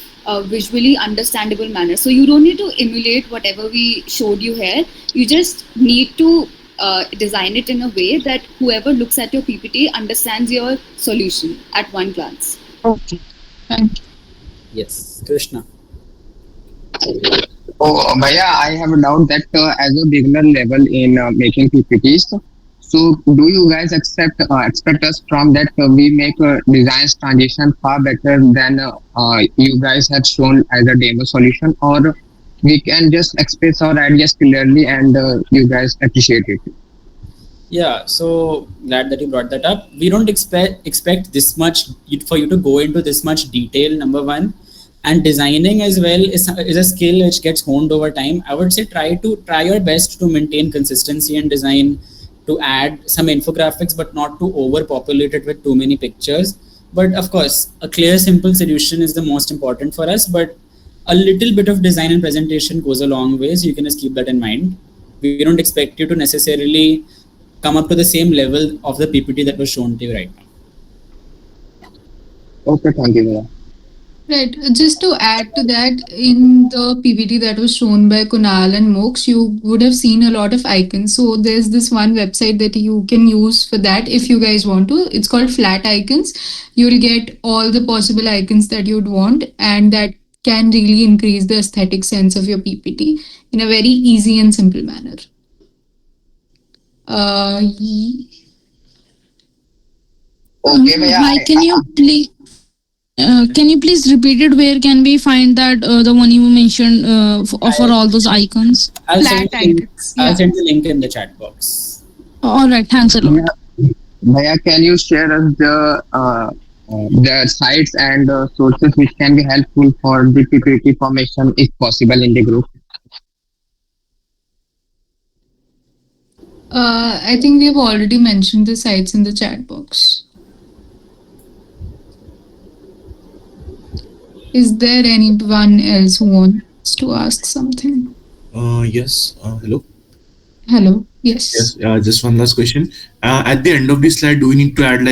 visually understandable manner. So you don't need to emulate whatever we showed you here. You just need to design it in a way that whoever looks at your PPT understands your solution at one glance. Okay. Thank you. Yes, Krishna. Oh, Bhaiya, I have a doubt that as a beginner level in making PPTs, so do you guys expect us from that we make designs transition far better than you guys have shown as a demo solution, or we can just express our ideas clearly and you guys appreciate it? Yeah, so glad that you brought that up. We don't expect this much for you to go into this much detail, number one. And designing as well is a skill which gets honed over time. I would say try your best to maintain consistency in design, to add some infographics, but not to overpopulate it with too many pictures. But of course, a clear, simple solution is the most important for us. But a little bit of design and presentation goes a long way, so you can just keep that in mind. We don't expect you to necessarily come up to the same level of the PPT that was shown to you right now. Okay, thank you, Bhaiya. Right. Just to add to that, in the PPT that was shown by Kunal and Mox, you would have seen a lot of icons. So there's this one website that you can use for that if you guys want to. It's called Flat Icons. You'll get all the possible icons that you'd want, and that can really increase the aesthetic sense of your PPT in a very easy and simple manner. Okay, Bhaiya. Can you please repeat it? Where can we find that the one you mentioned for all those icons? I'll send the link in the chat box. All right, thanks a lot. Bhaiya, can you share us the sites and sources which can be helpful for the PPT formation if possible in the group? I think we've already mentioned the sites in the chat box. Is there anyone else who wants to ask something? Yes. Hello. Hello. Yes. Yes. Just one last question. At the end of the slide, do we need to add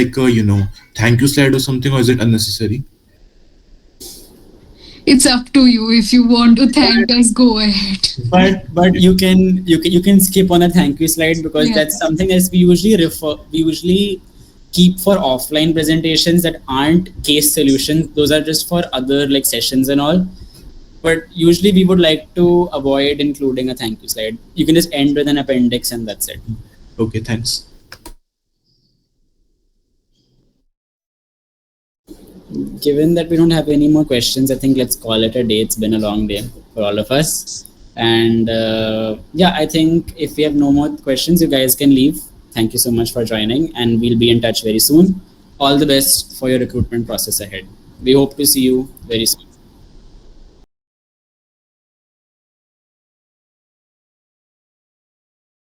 thank you slide or something, or is it unnecessary? It's up to you. If you want to thank us, go ahead. But you can skip on a thank you slide because that's something that we usually keep for offline presentations that aren't case solutions. Those are just for other sessions and all. But usually we would like to avoid including a thank you slide. You can just end with an appendix and that's it. Okay, thanks. Given that we don't have any more questions, I think let's call it a day. It's been a long day for all of us. And I think if we have no more questions, you guys can leave. Thank you so much for joining, and we'll be in touch very soon. All the best for your recruitment process ahead. We hope to see you very soon.